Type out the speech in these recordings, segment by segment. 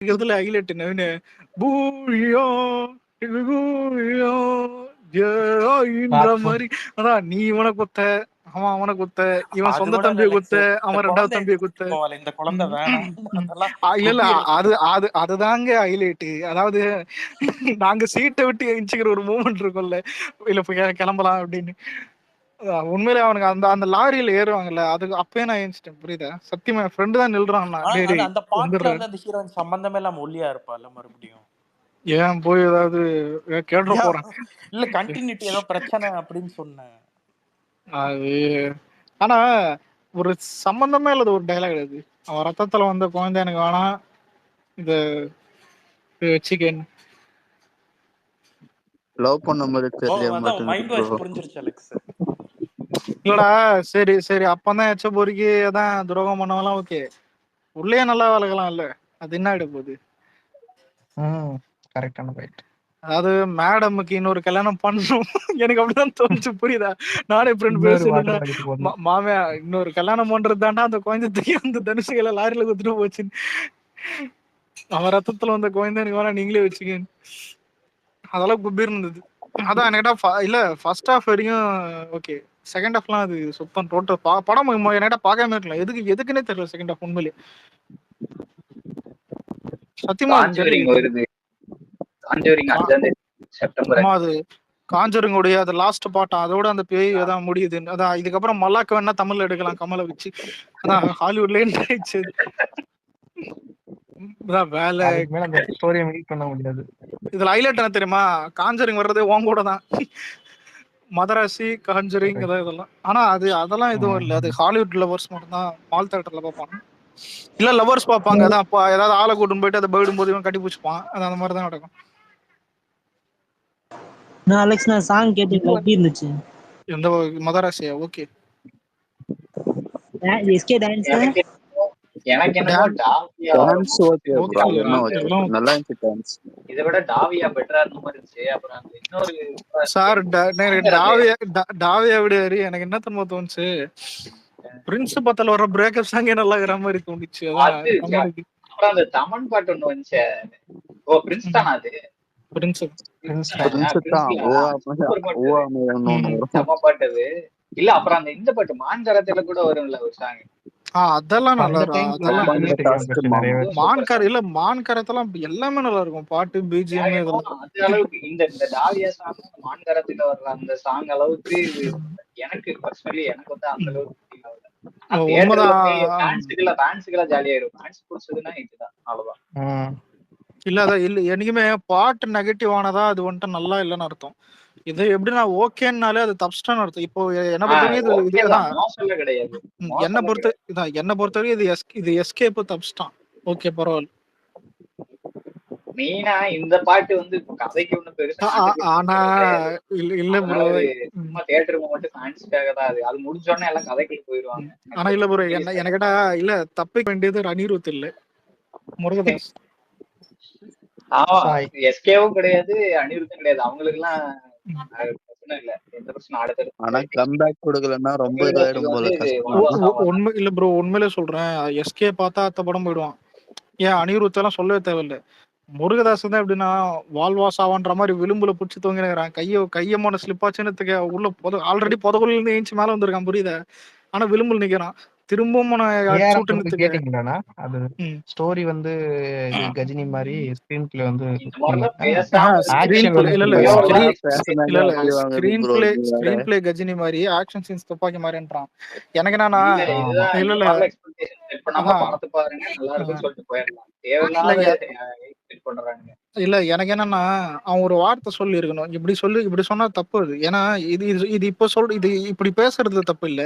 இருக்கிறதுல ஹைலைட் என்னன்னு பூயோ பூயோ ஜெயன்ற மாதிரி. அதான் நீ இவனை குத்த, அவன் அவனை குத்த, இவன் சொந்த தம்பியை குத்த, அவன் ரெண்டாவது தம்பியை குத்த. இந்த குழந்தை வேணாம். இல்ல இல்ல அது அது அதுதாங்க ஹைலைட். அதாவது நாங்க சீட்டை விட்டு எரிச்சுக்கிற ஒரு மூமெண்ட் இருக்கும்ல, இல்ல கிளம்பலாம் அப்படின்னு. உண்மையிலே அவனுக்கு அந்த அந்த லாரியில ஏறுவாங்கல்ல, அதுக்கு அப்பயே நான் ஏஞ்சிட்டேன். புரியுதா? சத்தியமா என் ஃப்ரெண்டு தான் நில்றான். அந்த பாட்டுல வந்து அந்த ஹீரோயின் சம்பந்தமே இல்லாம ஒல்லியா இருப்பாள் மறுபடியும். ஏன் போய் ஏதாவது கேட்ற போறேன். இல்ல கண்டினியூட்டி ஏதோ பிரச்சனை அப்படின்னு சொன்னேன். அது ஆனா ஒரு சம்பந்தமே இல்லாத ஒரு டைலாக் அது. அவன் ரத்தத்துல வந்த குழந்தை எனக்கு வேணாம், இந்த சிக்கன் லவ் பண்ணும்போது புரிஞ்சிருச்சு அலெக்ஸ். இல்லடா சரி சரி அப்பதான் எச்ச பொறுக்கி அதான் துரோகம் பண்ணவெல்லாம் ஓகே, உள்ளே நல்லா வளர்க்கலாம் இல்ல, அது என்ன ஆயிட போகுது? கரெக்டான பாயிண்ட். அதாவது மேடமுக்கு இன்னொரு கல்யாணம் பண்ணணும் எனக்கு அப்படிதான் தோணுச்சு. புரியுதா? நானே ஃப்ரெண்ட் பேசுறேன், மாமியா இன்னொரு கல்யாணம் பண்றது தாண்டா அந்த குழந்தைக்கு அந்த தனுசுகளை லாரியில குத்துட்டு போச்சுன்னு. அவன் ரத்தத்துல வந்த குழந்தை எனக்கு வேணா நீங்களே வச்சுக்க. அதெல்லாம் குப்பீர் இருந்தது. அதான் என்கிட்ட இல்ல ஃபர்ஸ்ட் ஹாஃப் வரைக்கும் ஓகே, செகண்ட் ஹாஃப்லாம் அது சுத்தம் டோட்டல் படம் என்கிட்ட பார்க்காம இருக்கலாம். எதுக்குன்னே தெரியல செகண்ட் ஹாஃப். உண்மையிலே சத்தியமா அது காஞ்சரிங்குடைய அது லாஸ்ட் பாட்டம், அதோட அந்த பேய் அதான் முடியுது. அதான் இதுக்கப்புறம் மல்லாக்க வேணா தமிழ்ல எடுக்கலாம் கமலை வச்சு. அதான் ஹாலிவுட்ல ஆயிடுச்சு. வேலை இதுல ஹைலைட் என்ன தெரியுமா? காஞ்சரிங் வர்றதே உன் கூட தான், மதராசி காஞ்சரிங் இதெல்லாம். ஆனா அதெல்லாம் எதுவும் இல்லை, அது ஹாலிவுட் லவர்ஸ் மட்டும் தான் மால் தியேட்டர்ல பார்ப்பாங்க. இல்ல லவர்ஸ் பார்ப்பாங்க, அதான் ஏதாவது ஆளை கூட்டின்னு போயிட்டு அதை போயிடும் போது இவன் கட்டி பிடிச்சிப்பான். அது அந்த மாதிரி தான் நடக்கும். நான் அலெக்ஸ் நான் சாங் கேட்டேன், எப்படி இருந்துச்சு? எந்த மதராசியா? ஓகே. எஸ்கே டான்ஸ் எனக்கு என்ன டான்ஸ் ஓகே ப்ரோ, நல்லா இருந்துச்சு டான்ஸ். இதை விட டாவியா பெட்டரா இருந்த மாதிரி இருந்துச்சு. அப்புறம் அந்த இன்னொரு சார் டாவியா விட எனக்கு என்ன தெரியுமா தோணுச்சு, பிரின்ஸ் பத்தல வர பிரேக்கப் சாங்கே நல்லா இருக்கிற மாதிரி தோணுச்சு. அப்புறம் அந்த தமன் பாட்டு ஒண்ணு வந்துச்சு. ஓ பிரின்ஸ் தானா அது? பாட்டு இல்ல. அப்புறம் அந்த இந்த பாட்டு மான்கரத்துல கூட வரும்ல ஒரு சாங், அதெல்லாம் நல்லா இருக்கும். மான்கரத்தெல்லாம் எல்லாமே நல்லா இருக்கும் பாட்டு, பிஜிஎம் இதெல்லாம். அந்த அளவுக்கு இந்த டாவியா சாங் மான்கரத்துல வர்ற அந்த சாங் அளவுக்கு எனக்கு பர்சனலி எனக்கு வந்து அந்த அளவுக்கு ஜாலியா இருக்கும். டான்ஸ் புடிச்சதுன்னா இதுதான், அவ்வளவுதான். இல்ல அதான் இல்ல என்னைக்குமே பாட்டு நெகட்டிவ் ஆனதா அது வந்துட்டு நல்லா இல்லைன்னு அர்த்தம். இது எப்படின்னா ஓகேன்னாலே அது தப்ஸ்டான்னு அர்த்தம். இப்போ என்ன பொறுத்தவரைக்கும் இதுதான் என்ன பொறுத்தவரைக்கும் இது எஸ்கேப் தப்ஸ்டான். ஓகே பரவாயில்ல. மெயினா இந்த பாட்டு வந்து கதைக்கு ஒண்ணு பெருசா ஆனா இல்ல ப்ரோ, சும்மா தியேட்டருக்கு மட்டும் ஃபேன்ஸ்க்காக தான் அது. அது முடிஞ்ச உடனே எல்லாம் கதைக்கு போயிடுவாங்க. ஆனா இல்ல ப்ரோ, என்ன கேட்டா இல்ல தப்பிக்க வேண்டியது அனிருத் இல்ல, முருகதாஸ். எஸ்கேவும் கிடையாது, அனிருத்தும் கிடையாது. அவங்களுக்கு எல்லாம் பிரச்சனை இல்ல, எந்த பிரச்சனை அடுத்தது. ஆனா கம்பேக் கொடுக்கலன்னா ரொம்ப இதாயிடும் போல. உண்மை இல்ல ப்ரோ, உண்மையிலே சொல்றேன், எஸ்கே பார்த்தா அத்த படம் போயிடுவான். ஏன் அனிருத் எல்லாம் சொல்லவே தேவையில்லை. முருகதாஸ் தான் எப்படின்னா வால்வாஸ் ஆவான்ற மாதிரி விளிம்புல பிடிச்சி தூங்கினுக்கிறான். கையமான ஸ்லிப்பாச்சுன்னு உள்ள ஆல்ரெடி புதகுள்ள இருந்து ஏஞ்சி மேல வந்திருக்கான். புரியுதா? ஆனா விளிம்புல நிக்கிறான். திரும்பவும் ஸ்டோரி வந்து கஜினி மாதிரி ஸ்கிரீன் பிளே வந்து ஸ்கிரீன் பிளே கஜினி மாதிரி ஆக்ஷன் சீன்ஸ் துப்பாக்கி மாதிரின்றான். எனக்கு என்னன்னா இல்ல எனக்கு என்னன்னா அவன் ஒரு வார்த்தை சொல்லி இருக்கணும், இப்படி சொன்னா தப்பு அது. ஏன்னா இது இப்ப இது இப்படி பேசுறது தப்பு இல்ல.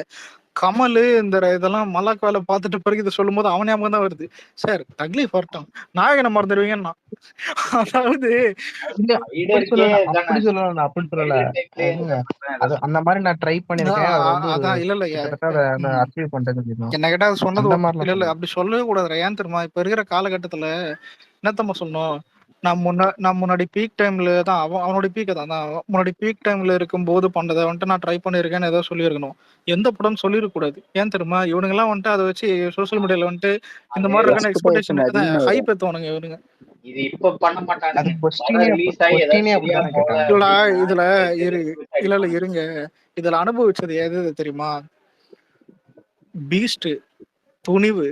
கமல் இந்த இதெல்லாம் மல்லாக் வேலை பார்த்துட்டு பிறகு இதை சொல்லும் போது அவன் ஞாபகம் தான் வருது. சார் தக்லீஃப் வரட்டும், நாயகனை மறந்துடுவீங்கன்னா. அதாவது அந்த மாதிரி நான் ட்ரை பண்ணிருக்கேன். என்ன கேட்டா சொன்னது இல்ல அப்படி சொல்லவே கூடாது. ஏன் தெரியுமா? இப்ப இருக்கிற காலகட்டத்துல என்னத்தம்மா சொன்னோம், நான் முன்னாடி பீக் டைம்ல தான் அவனோட பீக் தான் முன்னாடி பீக் டைம்ல இருக்கும்போது பண்ணதை வந்துட்டு நான் ட்ரை பண்ணியிருக்கேன்னு ஏதோ சொல்லியிருக்கணும். எந்த படம் சொல்லிருக்க கூடாது. ஏன் தெரியுமா? இவனுங்க எல்லாம் வந்துட்டு அதை வச்சு சோசியல் மீடியால வந்துட்டு இந்த அது மாதிரி இருக்கான எக்ஸ்பெக்டேஷன் எக்ஸ்பெக்டேஷன் அதிகமாயிடும். ஹைப் ஏத்துவானுங்க இவனுங்க. இது இப்ப பண்ண மாட்டானுங்க. அது படம் கொஸ்டினே ரிலீஸ் ஆகி ஏதாவது சரியா அப்படித்தானே போல கேட்டாங்க. இல்லடா அப்படின்னா இதுல டைட்டில் இல்ல இருங்க, இதுல அனுபவிச்சது எது தெரியுமா? பீஸ்ட், துணிவு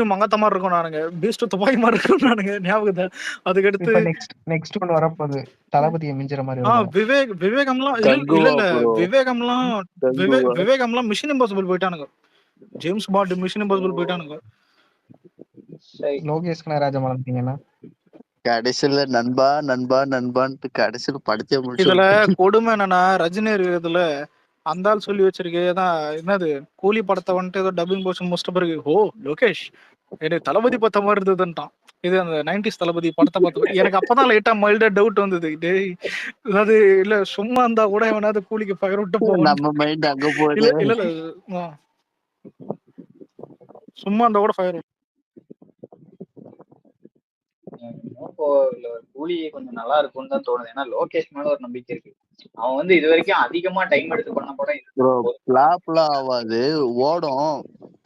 மங்கத்த மாதிரி இருக்கும் நானுங்க. பீஸ்ட் துப்பாக்கி மாதிரி இருக்கும் நானுங்க. ஞாபகம். அதுக்கடுத்து இப்ப நெக்ஸ்ட் ஒன்று வரப்போகுது, தளபதியை மிஞ்சுற மாதிரி இருக்கும். விவேகம்லாம் கங்குவா இல்ல ப்ரோ, கங்குவா. விவேகம்லாம் மிஷன் இம்பாசிபிள் போயிட்டானுங்க. ஜேம்ஸ் பாண்ட் மிஷன் இம்பாசிபிள் போயிட்டானுங்க. லோகேஷ் கனகராஜ மறந்துட்டீங்கன்னா கடைசியில நண்பா நண்பா நண்பான்ட்டு கடைசியில படத்தை இதுல முடிச்சு. கொடுமை என்னன்னா, ரஜினி இதுல அந்த ஆள் சொல்லி வச்சிருக்கேதான் என்னது, கூலி படத்தை வந்துட்டு ஏதோ டப்பிங் போர்ஷன் முடிச்சிட்ட பிறகு ஓ லோகேஷ் எனக்கு தளபதி பார்த்த மாதிரி இருந்ததுன்ட்டான். இது அந்த 90s தளபதி படத்தை பார்த்த எனக்கு அப்பதான் லைட்டா மைல்டா டவுட் வந்தது. டேய் அதாவது இல்ல சும்மா இருந்தா கூட எவனாவது கூலிக்கு பகர விட்டு போவான். நம்ம மைண்ட் அங்க போகுது. இல்ல சும்மா இருந்தா கூட ஃபயர். கூலி கொஞ்சம் நல்லா இருக்கும்னு தான் தோணுது. ஏன்னா லோகேஷ் மேல ஒரு நம்பிக்கை இருக்கு. அவன் வந்து இது வரைக்கும் அதிகமா டைம் எடுத்து பண்ண படம் பிளாப்லாம் ஆகாது, ஓடும்.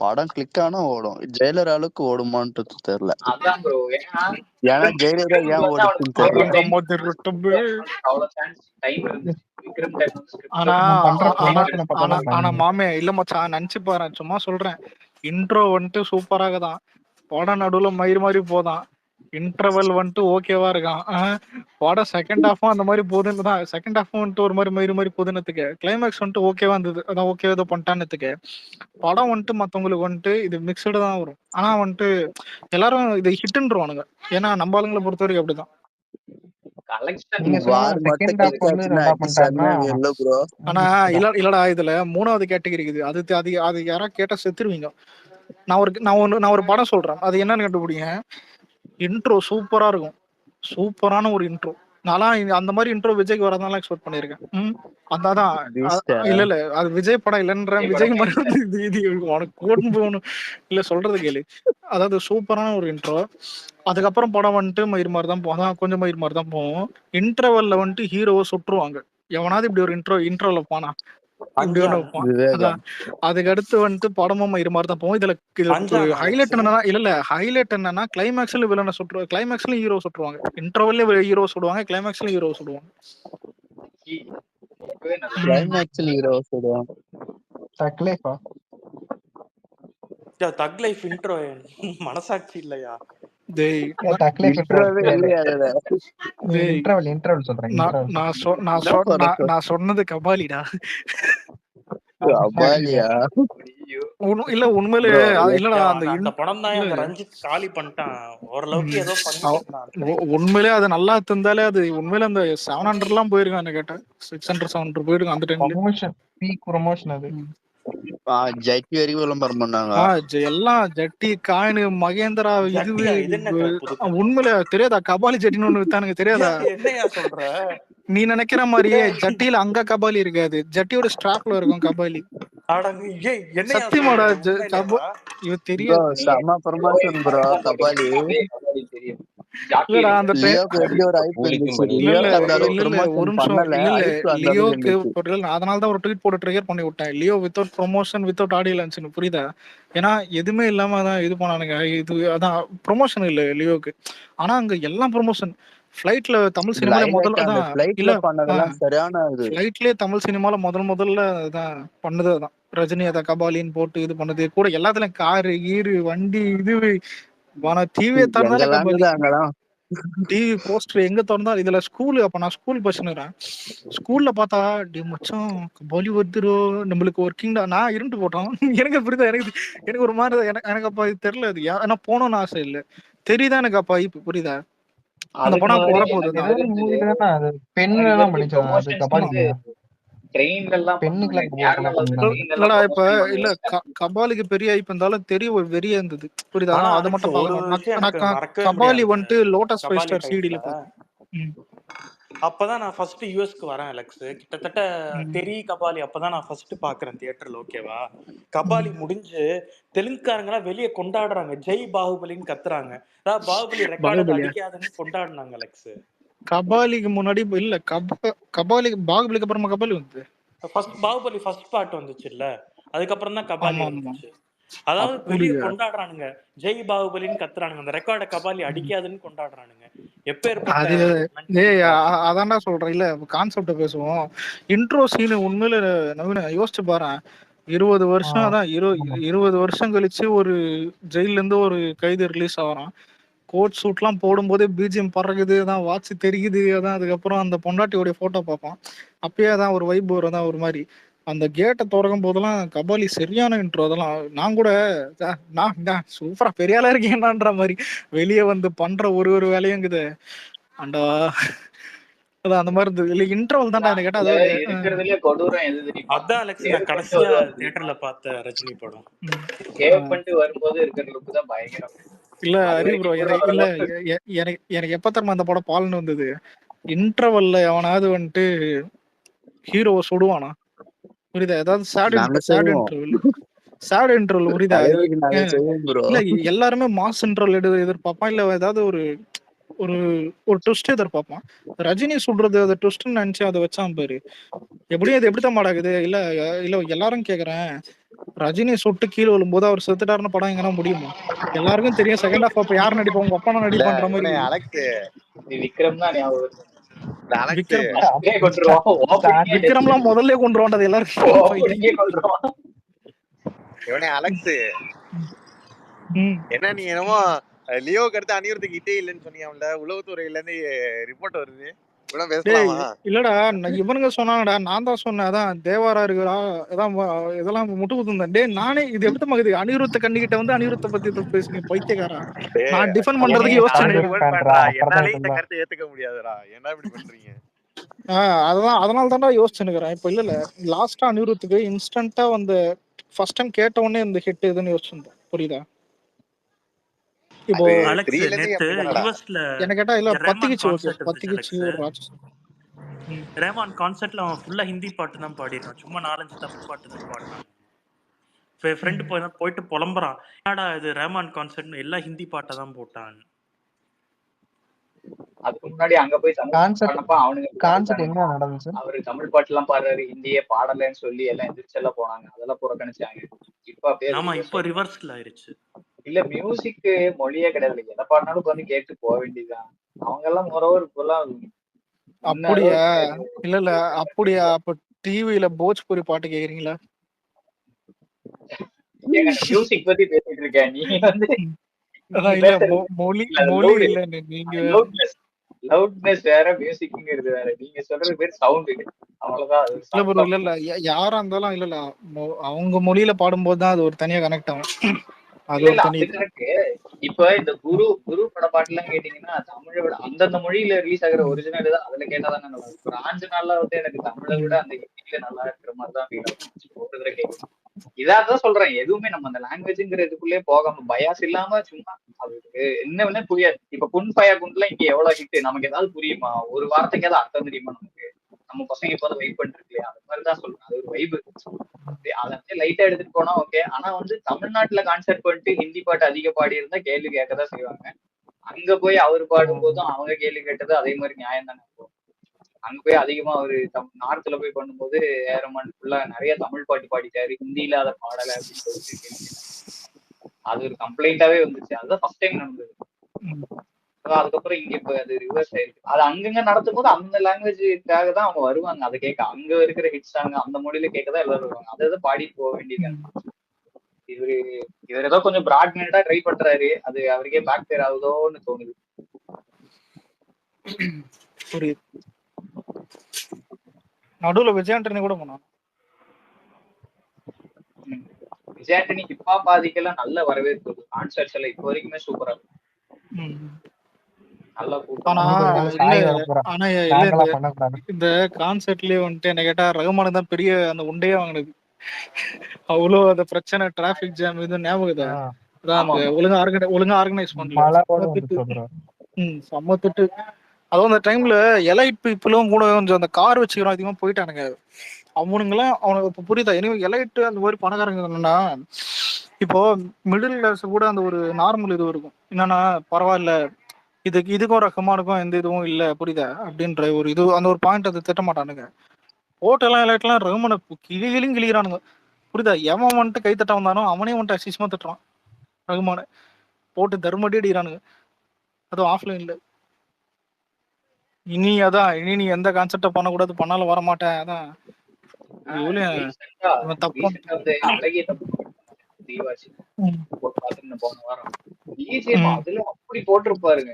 படம் கிளிக் ஆனா ஓடும். ஜெயிலர் அளவுக்கு ஓடுமான்றது தெரியல. அதான் ப்ரோ. ஏன்னா ஜெயிலரா ஏன் ஓடுச்சுன்னு தெரியல. ஆனா மாமே இல்ல மச்சான், நினைச்சு பாரு, சும்மா சொல்றேன். இன்ட்ரோ வந்துட்டு சூப்பராக தான், படம் நடுவுல மயிறு மாதிரி போதான், இன்டர்வல் வந்துட்டு ஓகேவா இருக்கான். படம் செகண்ட் ஹாஃபும் அந்த மாதிரி போதுன்னு தான். செகண்ட் ஹாஃபும் வந்துட்டு ஒரு மாதிரி மயிறு மாதிரி போதுன்னதுக்கு, கிளைமேக்ஸ் வந்துட்டு ஓகேவா இருந்தது. அதான் ஓகே ஏதோ பண்ணிட்டான்னதுக்கு படம் வந்துட்டு மத்தவங்களுக்கு வந்துட்டு இது மிக்சடு தான் வரும். ஆனா வந்துட்டு எல்லாரும் இது ஹிட்ன்றுவானுங்க. ஏன்னா நம்ம ஆளுங்களை பொறுத்த வரைக்கும் அப்படிதான். ஆனா இல்லடா இதுல மூணாவது கேட்டகரி இருக்குது. அது யாரா கேட்டா செத்துருவீங்க. நான் ஒரு படம் சொல்றேன், அது என்னன்னு கண்டுபிடிங்க. இன்ட்ரோ சூப்பரா இருக்கும், சூப்பரான ஒரு இன்ட்ரோ. நான் அந்த மாதிரி இன்ட்ரோ விஜய்க்கு வரதான் எக்ஸ்பெக்ட் பண்ணிருக்கேன். அதான் இல்ல அது விஜய் படம் இல்லைன்ற விஜய் மாதிரி இது உனக்கு கோட்னு போகணும் இல்ல சொல்றது கேளு. அதாவது சூப்பரான ஒரு இன்ட்ரோ. அதுக்கப்புறம் படம் வந்துட்டு மயிர் மாதிரி தான் போகும், கொஞ்சம் மயிர் மாதிரி தான் போகும். இன்டர்வல்ல வந்துட்டு ஹீரோவை சுட்டுருவாங்க. எவனாவது இப்படி ஒரு இன்ட்ரோல போனா அதுக்கு அடுத்து வந்துட்டு படமும் மயிர் மாதிரி தான் போகும். இதுல ஹைலைட் என்னன்னா ஹைலைட் என்னன்னா கிளைமேக்ஸ்ல வில்லனை சுட்டுருவாங்க, கிளைமேக்ஸ்ல ஹீரோ சுட்டுருவாங்க, இன்டர்வல்ல ஹீரோ சுடுவாங்க, கிளைமேக்ஸ்ல ஹீரோ சுடுவாங்க. கிளைமேக்ஸ்ல ஹீரோ சுடுவாங்க. தக் லைஃப் இன்ட்ரோ மனசாட்சி இல்லையா? நான் சொன்னது கபாலிடா. இல்ல உண்மையிலே இல்லடா அந்த படம் தான் ரஞ்சித் காலி பண்ணிட்டான் ஓரளவுக்கு ஏதோ பண்ணிட்டான். உண்மையிலே அது நல்லா இருந்தாலே அது உண்மையிலே அந்த 700 எல்லாம் போயிருக்கான் கேட்டேன். 600 700 போயிருக்கான் அந்த டைம்ல. பீக் ப்ரமோஷன் அது. ஜட்டி வரைக்கும் விளம்பரம் பண்ணாங்க. எல்லாம் ஜட்டி காயின் மகேந்திரா இது உண்மையில தெரியாதா? கபாலி ஜட்டின்னு ஒண்ணு வித்தானுங்க, தெரியாதா? என்னையா சொல்ற? நீ நினைக்கிற மாதிரியே ஜட்டியில அங்க கபாலி இருக்காது, ஜட்டியோட ஸ்ட்ராப்ல இருக்கும் கபாலி. சத்தியமாடா இது தெரியாது. அதனாலதான் ஒரு ட்வீட் போட்டு ட்ரிகர் பண்ணி விட்டேன், Leo without promotion without audio லான்ச்னு. புரியுதா? ஏன்னா எதுவுமே இல்லாம தான் இது பண்ணானுங்க. இது அதான் ப்ரொமோஷன் இல்ல லியோக்கு. ஆனா அங்க எல்லாம் ப்ரொமோஷன். ஃபிளைட்ல தமிழ் சினிமால ஃபிளைட்லயே தமிழ் சினிமால முதல்ல அதான் பண்ணது. அதான் ரஜினி அதான் கபாலின்னு போட்டு இது பண்ணது கூட. எல்லாத்துலயும் காரு கீரு வண்டி இது டிவியை திறந்தாலே கபாலி, டிவி போஸ்டர் எங்க திறந்தா. இதுல ஸ்கூலு, அப்ப நான் ஸ்கூல் பசனுறேன், ஸ்கூல்ல பார்த்தா டி மச்சான் கபாலி வருதுரோ நம்மளுக்கு ஒர்க்கிங் தான். நான் இருண்டு போட்டோம். எனக்கு புரியுதா? எனக்கு ஒரு மாதிரி எனக்கு அப்ப இது தெரியல. அது ஏன்னா போனோம்னு ஆசை இல்லை, தெரியுதா எனக்கு அப்பா இப்ப புரியுதா? அந்த படம் வரப்போகுது. இல்லடா இப்ப இல்ல கபாலிக்கு பெரிய ஐப்பு இருந்தாலும் தெரிய ஒரு வெறியா இருந்தது, புரியுதா? அதை மட்டும் பாக்கணும். கபாலி வந்துட்டு லோட்டஸ் 5 ஸ்டார் சிடில பார்த்தேன். அப்பதான் நான் ஃபர்ஸ்ட் யூஎஸ்க்கு வரேன் அலெக்ஸ். கிட்டத்தட்ட தெரி கபாலி அப்பதான் நான் ஃபர்ஸ்ட் பாக்குறேன் தியேட்டர்ல. ஓகேவா, கபாலி முடிஞ்சு தெலுங்குக்காரங்களாம் வெளியே கொண்டாடுறாங்க, ஜெய் பாகுபலின்னு கத்துறாங்க. பாகுபலி ரெக்கார்டு அடிக்காதுன்னு கொண்டாடுனாங்க அலெக்ஸ். கபாலிக்கு முன்னாடி இல்ல, கபாலிக்கு பாகுபலிக்கு அப்புறமா கபாலி வந்து பாகுபலி ஃபர்ஸ்ட் பார்ட் வந்துச்சு இல்ல, அதுக்கப்புறம் தான் கபாலி வந்துச்சு. அதாவது வெளியே கொண்டாடுறானுங்க, ஜெய் பாகுபலின்னு கத்துறானுங்க, அந்த ரெக்கார்டை கபாலி அடிக்காதுன்னு கொண்டாடுறானுங்க. அதான்டா சொல்றேன் இல்ல, கான்செப்ட பேசுவோம். இன்ட்ரோ சீன் உண்மையில நவீன யோசிச்சு பாரு, 20 வருஷம் அதான் 20 வருஷம் கழிச்சு ஒரு ஜெயில இருந்து ஒரு கைது ரிலீஸ் ஆகிறான். கோட் சூட்லாம் போடும்போதே பிஜிஎம் பறகுது, அதான் வாட்ச் தெரியுது, அதான் அதுக்கப்புறம் அந்த பொண்டாட்டியோடைய போட்டோ பார்ப்பான், அப்பயே அதான் ஒரு வைப் வரும், தான் ஒரு மாதிரி. அந்த கேட்டை திறக்கும் போதெல்லாம் கபாலி சரியான இன்ட்ரோ. அதெல்லாம் நான் கூட நான் சூப்பரா பெரிய ஆளா இருக்கேன்ன்ற மாதிரி வெளியே வந்து பண்ற ஒரு வேலையுங்குது அண்டா. அதான் அந்த மாதிரி இருந்தது இல்ல, இன்டர்வல் தான்டா எனக்கு கேட்டா. அது இருக்கிறதுலயே கொடூரம் எது தெரியுமா? அதான் அலெக்ஸ் நான் கடைசியா தியேட்டர்ல பார்த்த ரஜினி படம். கேவ் பண்ணிட்டு வரும்போது இருக்கிற லுக் தான் பயங்கரம். இல்ல ஹரி ப்ரோ, இல்ல எனக்கு எப்ப தரமா அந்த படம் பால்னு வந்தது, இன்டர்வல்ல எவனாவது வந்துட்டு ஹீரோவை சுடுவானா புரியுதா? ஏதாவது சேட் இன்டர்வல் புரியுதா? இல்ல எல்லாருமே மாஸ் இன்டர்வல் எதிர்பார்ப்பான், இல்ல ஏதாவது ஒரு ஒரு ஒரு ட்விஸ்ட் எதிர்பார்ப்பான். ரஜினி சுடுறது அதை ட்விஸ்ட்னு நினைச்சு அதை வச்சான் பாரு. எப்படியும் அது எப்படித்தான் மாடாகுது. இல்ல இல்ல எல்லாரும் கேக்குறேன், ரஜினி சுட்டு கீழே விழும்போது அவர் செத்துட்டாருன்னு படம் எங்கன்னா முடியுமா? எல்லாருக்கும் தெரியும் செகண்ட் ஹாஃப் அப்ப யார் நடிப்பா, உங்க அப்பா நடிப்பான்ற மாதிரி. விக்ரம் தான் ஞாபகம். விக்ரம்லாம் முதல்ல கொண்டுருவான் எல்லாருக்கும். இவனே அலெக்ஸ் என்ன நீ என்னமோ லியோக்கு அடுத்து அனிருத்துக்கு கிட்டே இல்லைன்னு சொன்னீங்கல்ல, உளவுத்துறையில இருந்து ரிப்போர்ட் வருது. இல்லடா இவனுங்க சொன்னாங்கடா, நான் தான் சொன்னேன். அதான் தேவாரா இருக்குடா, இதெல்லாம் முட்டு குத்துந்தேன். டே நானே இது எப்படி மகுது அனிருத்த கண்ணிக்கிட்ட வந்து அனிருத்த பத்தி பேசுங்க பைத்தியக்காரா. நான் டிஃபெண்ட் பண்றதுக்கு யோசிச்சேன். என்னால இந்த கருத்தை ஏத்துக்க முடியாதுடா, என்ன இப்படி பண்றீங்க? அதனால தான்டா யோசிச்சுக்கிறேன். இப்ப இல்ல லாஸ்டா அனிருத்துக்கு இன்ஸ்டன்டா வந்து ஃபர்ஸ்ட் டைம் கேட்ட உடனே இந்த ஹிட் எதுன்னு யோசிச்சிருந்தேன், புரியுதா? இப்போ என்ன கேட்டா இல்ல பத்திக்கிச்சு ரேமான் கான்சர்ட்ல அவன் ஃபுல்லா ஹிந்தி பாட்டு தான் பாடிறான், சும்மா 4-5 தமிழ் பாட்டு தான் பாடுறான். ஃப்ரெண்ட் போயிட்டு புலம்புறான், என்னடா இது ரேமான் கான்சர்ட்னு எல்லாம் ஹிந்தி பாட்டை தான் போட்டான். அதுக்கு முன்னாடி அங்க போய் அவரு தமிழ் பாட்டு எல்லாம் பாடுறாரு, ஹிந்தியே பாடலன்னு சொல்லி எல்லாம் எந்திரிச்செல்லாம் போனாங்க, அதெல்லாம் புறக்கணிச்சாங்க. இப்ப ரிவர்ஸ்ல ஆயிருச்சு. இல்ல மியூசிக் மொழியே கிடையாது, எதை பாடினாலும் வந்து கேட்டு போக வேண்டியதுதான். அவங்க எல்லாம் மொரோவர் இப்பெல்லாம் அப்படியா? இல்ல அப்படியா? அப்ப டிவில போஜ்பூரி பாட்டு கேக்குறீங்களா? மியூசிக் பத்தி பேசிட்டு இருக்கேன், நீ வந்து மொழி இல்ல, நீங்க லவுட்னஸ் வேற மியூசிக்ங்கிறது வேற. நீங்க சொல்றது பேர் சவுண்ட், அவ்வளவுதான். இல்ல யாரா இருந்தாலும் இல்ல அவங்க மொழியில பாடும்போது தான் அது ஒரு தனியா கனெக்ட் ஆகும். இப்ப இந்த குரு பட பாட்டு எல்லாம் கேட்டீங்கன்னா தமிழை விட அந்தந்த மொழியில ரிலீஸ் ஆகிற ஒரிஜினல் தான் அதுல கேட்டாதானே நல்லா இருக்கும். ஒரு 5 நாள்ல வந்து எனக்கு தமிழை விட அந்த ஹிந்தியில நல்லா இருக்கிற மாதிரிதான் ஃபீல் ஆகும் கேட்கும். இதான் சொல்றேன், எதுவுமே நம்ம அந்த லாங்குவேஜ்ங்கிறதுக்குள்ளே போகாம பயாஸ் இல்லாம சும்மா அதுக்கு என்ன புரியாது. இப்ப குன் பயா குண்ட்லாம் இங்க எவ்வளவு ஹிட், நமக்கு ஏதாவது புரியுமா? ஒரு வார்த்தைக்கு ஏதாவது அர்த்தம் தெரியுமா நமக்கு? நம்ம பசங்க இப்போதான் வெயிட் பண்ணிட்டு இல்லையா, அந்த மாதிரிதான் சொல்றேன். அது ஒரு வைபு, அதை லைட்டா எடுத்துட்டு போனா ஓகே. ஆனா வந்து தமிழ்நாட்டுல கான்செர்ட் பண்ணிட்டு ஹிந்தி பாட்டு அதிக பாடி இருந்தா கேள்வி கேட்கதான் செய்வாங்க. அங்க போய் அவர் பாடும் போதும் அவங்க கேள்வி கேட்டது அதே மாதிரி நியாயம் தானே இருக்கும். அங்க போய் அதிகமா அவரு நார்த்ல போய் பண்ணும்போது ஏரமான் ஃபுல்லா நிறைய தமிழ் பாட்டு பாடிட்டாரு, ஹிந்தியில அதை பாடல அப்படின்னு சொல்லிட்டு அது ஒரு கம்ப்ளைண்டாவே வந்துச்சு. அதுதான் ஃபர்ஸ்ட் டைம் நடந்தது. அதுக்கப்புறம் இங்க இப்ப அது ரிவர்ஸ் ஆயிருக்கு. அது அங்கங்க நடத்தும் போது அந்த லாங்குவேஜுக்காக தான் அவங்க வருவாங்க, அதை கேட்க. அங்க இருக்கிற ஹிட் சாங் அந்த மொழியில கேட்கதான் எல்லாரும் வருவாங்க, அதை பாடிட்டு போக வேண்டியது. இவர் ஏதோ கொஞ்சம் பிராட் மைண்டா ட்ரை பண்றாரு, அது அவருக்கே பேக் ஃபயர் ஆகுதோன்னு தோணுது. புரியுது. நடுவுல விஜயாண்டனி கூட போனான். விஜயாண்டனி ஹிப்ஹாப் பாதிக்கெல்லாம் நல்ல வரவேற்பு, கான்சர்ட்ஸ் எல்லாம் இப்போ வரைக்குமே சூப்பரா இருக்கும். இந்த கான்சர்ட்லயே வந்துட்டு என்ன கேட்டா ரகுமான் தான் பெரிய அந்த உண்டையே வாங்கினது. அவ்வளவு அந்த பிரச்சனை, டிராபிக் ஜாம் இது ஞாபகம் ஒழுங்கா ஆர்கனைஸ் பண்ணல, சம்மத்திட்டு. அதுவும் அந்த டைம்ல எலைட் பீப்புளும் கூட கொஞ்சம் அந்த கார் வச்சுக்கிறோம் அதிகமா போயிட்டானுங்க. அவனுங்களாம் அவனுக்கு இப்ப புரியுதா? எனவே எலைட் அந்த மாதிரி பணக்காரங்க என்னன்னா, இப்போ மிடில் கிளாஸ் கூட அந்த ஒரு நார்மல் இது இருக்கும். என்னன்னா பரவாயில்ல, இதுக்கும் ரஹ்மானுக்கும் எந்த இதுவும் இல்ல, புரியுதா? அப்படின்ற ஒரு இது அந்த ஒரு பாயிண்ட் அது திட்ட மாட்டானுங்க. ஹோட்டல்லாம் எலைட்லாம் ரஹ்மான கிளிகளும் கிளிக்கிறானுங்க, புரியுதா? எவன் வந்துட்டு கை தட்ட வந்தானோ அவனே வந்துட்டு அசிஸ்மா திட்டுறான் ரஹ்மான, போட்டு தர்மடி அடிக்கிறானுங்க, அதுவும் ஆஃப்லைன்ல. இனி நீ எந்த கான்செப்ட பண்ணக்கூடாது, பண்ணாலும் வர மாட்டேன். அதான் ரீசெண்டா இவன் தப்பு. வந்து அழகிய தப்பு தீவாசி போட்டு பாத்துன்னு போன வாரம் பிஜிஎம் அதுல அப்படி போட்டிருப்பாருங்க.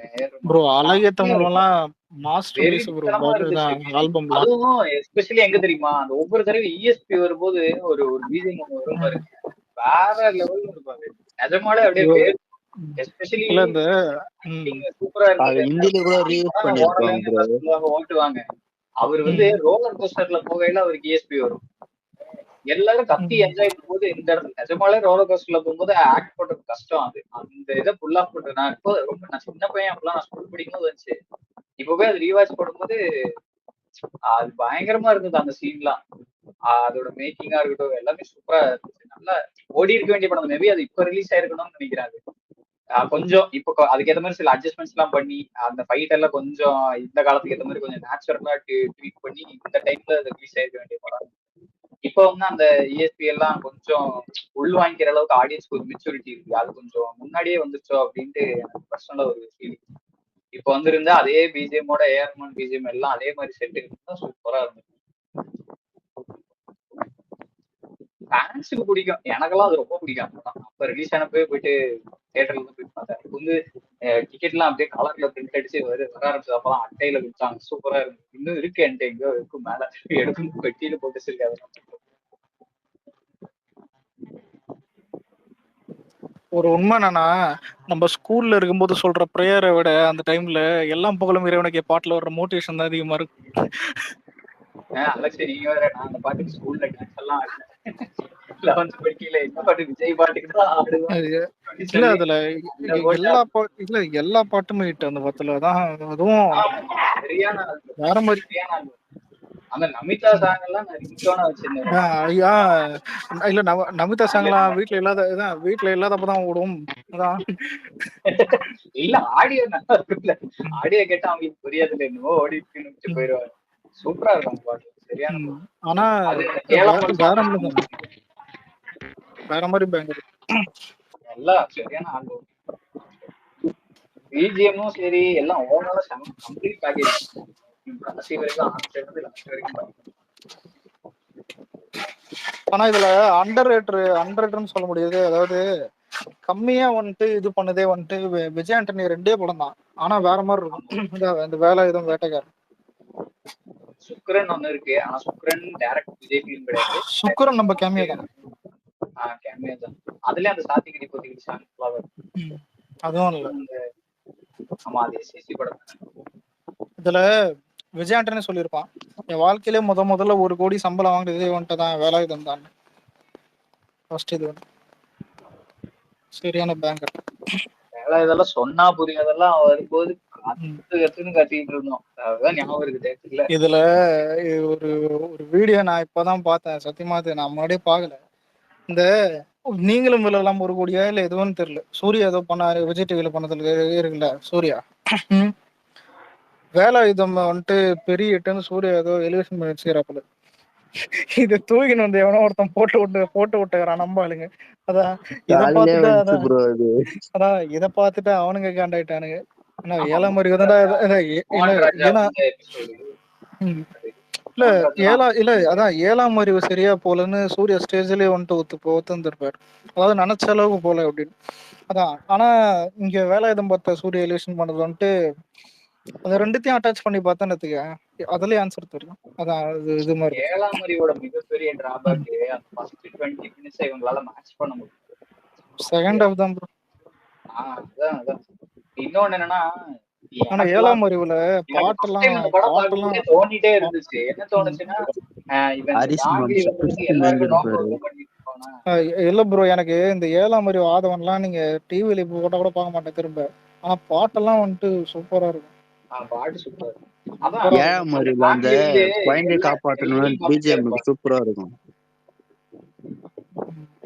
ப்ரோ அழகிய தமிழ்லாம் மாஸ்டர் பீஸ் ப்ரோ. வெறித்தனமா இருந்துச்சு. ஆல்பம்ல அதுவும் எஸ்பெஷலி எங்க தெரியுமா, அந்த ஒவ்வொரு தடவை இஎஸ்பி வரும்போது ஒரு ஒரு பிஜிஎம் ஒண்ணு வரும் பாருங்க, வேற லெவல்ல இருப்பாரு நிஜமாலே. அப்படியே எஸ்பெஷலி இல்ல இந்த சூப்பரா அது ஹிந்தில கூட ரீயூஸ் பண்ணிருப்பாங்க ப்ரோ. ஓட்டுவாங்க. அவர் வந்து ரோலர் கோஸ்டர்ல போகையில அவருக்கு இஎஸ்பி வரும். எல்லாரும் கத்தி என்ஜாய் பண்ணும்போது இந்த இடத்துல நிஜமாலே ரோலர் கோஸ்டர்ல போகும்போது ஆக்ட் பண்றது கஷ்டம். அது அந்த இதை ஃபுல் ஆஃப் பண்றது நான் இப்போ ரொம்ப நான் சின்ன பையன் அப்பெல்லாம் நான் ஸ்கூல் படிக்கும்போது வந்துச்சு. இப்பவே அது ரீவாட்ச் போடும்போது அது பயங்கரமா இருந்தது அந்த சீன்லாம். அதோட மேக்கிங்கா இருக்கட்டும் எல்லாமே சூப்பரா இருந்துச்சு. நல்லா ஓடி இருக்க வேண்டிய படம். மேபி அது இப்ப ரிலீஸ் ஆயிருக்கணும்னு நினைக்கிறாங்க. கொஞ்சம் இப்போ அதுக்கேற்ற மாதிரி சில அட்ஜஸ்ட்மெண்ட்ஸ் எல்லாம் பண்ணி அந்த ஃபைட் எல்லாம் கொஞ்சம் இந்த காலத்துக்கு ஏற்ற மாதிரி கொஞ்சம் நேச்சுரலா ட்வீட் பண்ணி இந்த டைம்ல ரிலீஸ் ஆயிருக்க வேண்டிய படம். இப்போ வந்து அந்த இஎஸ்பி எல்லாம் கொஞ்சம் உள் வாங்கிக்கிற அளவுக்கு ஆடியன்ஸ்க்கு ஒரு மெச்சூரிட்டி இருக்கு. அது கொஞ்சம் முன்னாடியே வந்துச்சோ அப்படின்ட்டு எனக்கு பர்சனலா ஒரு ஃபீலிங். இப்போ வந்திருந்தா அதே பிஜிஎமோட ஏஆர்மன் பிஜிஎம் எல்லாம் அதே மாதிரி செட் இருந்தா சூப்பரா இருந்துச்சு. ஃபேன்ஸுக்கு பிடிக்கும், எனக்கெல்லாம் அது ரொம்ப பிடிக்கும். அப்ப ரிலீஸ் ஆனப்பவே போயிட்டு தியேட்டர்ல இருந்து போய் பார்த்தேன். இப்போ வந்து டிக்கெட் எல்லாம் அப்படியே கலர்ல பிரிண்ட் அடிச்சு வர ஆரம்பிச்சது. அப்பதான் அட்டையில கொடுத்தாங்க, சூப்பரா இருக்கு. இன்னும் இருக்கு என்கிட்ட, எங்கோ இருக்கும் மேல எடுக்கும் பெட்டியில போட்டு வச்சிருக்காரு. ஒரு உண்மை என்னன்னா, நம்ம ஸ்கூல்ல இருக்கும்போது சொல்ற ப்ரேயரை விட அந்த டைம்ல எல்லாம் புகழும் இறைவனுக்கு பாட்டுல வர்ற மோட்டிவேஷன் தான் அதிகமா இருக்கும். அலெக்ஸ் நீங்க வேற, நான் அந்த பாட்டுக்கு ஸ்கூல்ல டான்ஸ் எல்லாம் ஆடுறேன். 11th படிக்கல என்ன பாட்டு, விஜய் பாட்டுக்கு தான் ஆடுவேன். இல்ல அதுல எல்லா பாட்டுமே ஹிட் அந்த படத்துல தான். அதுவும் சரியான வேற மாதிரி. அந்த நமிதா சாங் எல்லாம் நான் ரிங்டோனா வச்சிருந்தேன். இல்ல நமிதா சாங்லாம் வீட்டுல இல்லாதப்பதான் ஓடும். அதான் இல்ல ஆடியோ நல்லா இருக்குல்ல, ஆடியோ கேட்டா அவங்களுக்கு புரியாதுல, என்னவோ ஓடி இருக்குன்னு போயிருவாங்க. சூப்பரா இருக்கும் பாட்டு, சரியான. ஆனா வேற மாதிரி பேங்கர் எல்லாம் சரியான ஆல்பம். பிஜிஎம்மும் சரி எல்லாம் ஓவராலா கம்ப்ளீட் பேக்கேஜ். கடைசி வரைக்கும் லாஸ்ட் வரைக்கும். ஆனா இதுல அண்டர் ரேட்டர்னு சொல்ல முடியாது. அதாவது கம்மியா வந்துட்டு இது பண்ணதே வந்துட்டு விஜய் ஆண்டனி 2 படம் தான். ஆனா வேற மாதிரி இருக்கும். இந்த வேலை எதுவும் வேட்டைக்காரன் சுக்ரன் ஒண்ணு இருக்கு. ஆனா சுக்ரன் டைரக்ட் விஜய் ஃபிலிம் கிடையாது. சுக்ரன் நம்ம கேமியா தான். கேமியா தான். அதுல அந்த சாத்திகிரி போத்திகிரி சாங் ஃப்ளவர் அதுவும் இல்ல. ஆமா அது எஸ்எஸ்சி படம். இதுல விஜய் ஆண்டனி சொல்லியிருப்பான், என் வாழ்க்கையிலே முதல்ல 1 கோடி சம்பளம் வாங்குறதே வந்துட்டு தான் வேலாயுதம் தான். ஃபர்ஸ்ட் இது சரியான பேங்கர். இதெல்லாம் சொன்னா புரியாதெல்லாம் வரும்போது கத்திட்டு இருந்தோம். அதான் ஞாபகம் இருக்கு. இதுல ஒரு வீடியோ நான் இப்பதான் பார்த்தேன். சத்தியமா நான் முன்னாடியே பாக்கல. இந்த நீங்களும் எல்லாம் 1 கோடியா இல்ல எதுவும் தெரியல, சூர்யா ஏதோ பண்ணாரு விஜய் டிவில பண்ணதுல இருக்குல்ல. சூர்யா வேலாயுதம் வந்துட்டு பெரிய ஹிட்னு சூர்யா ஏதோ எலிவேஷன் பண்ணி வச்சுக்கிறாப்புல. இதை தூக்கின்னு வந்து எவனோ ஒருத்தன் போட்டு விட்டுக்கிறான் நம்ம ஆளுங்க. அதான் இதை பார்த்துட்டு அவனுங்க காண்டாயிட்டானுங்க. ஆனா ஏழாம் அறிவு அதான் ஏழாம் அறிவு சரியா போலன்னு சூர்யா ஸ்டேஜ்லயே வந்துட்டு ஒத்துந்திருப்பாரு. அதாவது நினைச்ச அளவுக்கு போல அப்படின்னு. அதான் ஆனா இங்க வேலாயுதம் பார்த்த சூர்யா எலிவேஷன் பண்ணது வந்துட்டு அது 2த்தையும் அட்டாச் பண்ணி பார்த்தேன்னு அதுலயே ஆன்சர் தெரியும். அதான் இது மாதிரி ஏழாம் அறிவோட மிகப்பெரிய டிராபேக் அந்த ஃபர்ஸ்ட் 20 மினிட்ஸ் இவங்களால மேட்ச் பண்ண முடியும். செகண்ட் ஹாஃப் தான் ப்ரோ. அதான் இன்னொன்னு என்னன்னா, ஆனா ஏழாம் அறிவுல பாட்டெல்லாம் தோணிட்டே இருந்துச்சு. என்ன தோணுச்சுன்னா, இல்ல ப்ரோ, எனக்கு இந்த ஏழாம் அறிவு ஆதவன்லாம் நீங்க டிவில போட்டா கூட பார்க்க மாட்டேன் திரும்ப. ஆனா பாட்டெல்லாம் வந்துட்டு சூப்பரா இருக்கும். பாட்டு சூப்பர். அதான் சூப்பரா ஏழாம் இருக்கும். முறையில அந்த டாங்லி வந்து குழந்தைய எல்லா காப்பாற்றணும்னு எல்லாரையும் பார்த்துட்டே பிஜிஎம் இருப்பான். சூப்பரா இருக்கும்.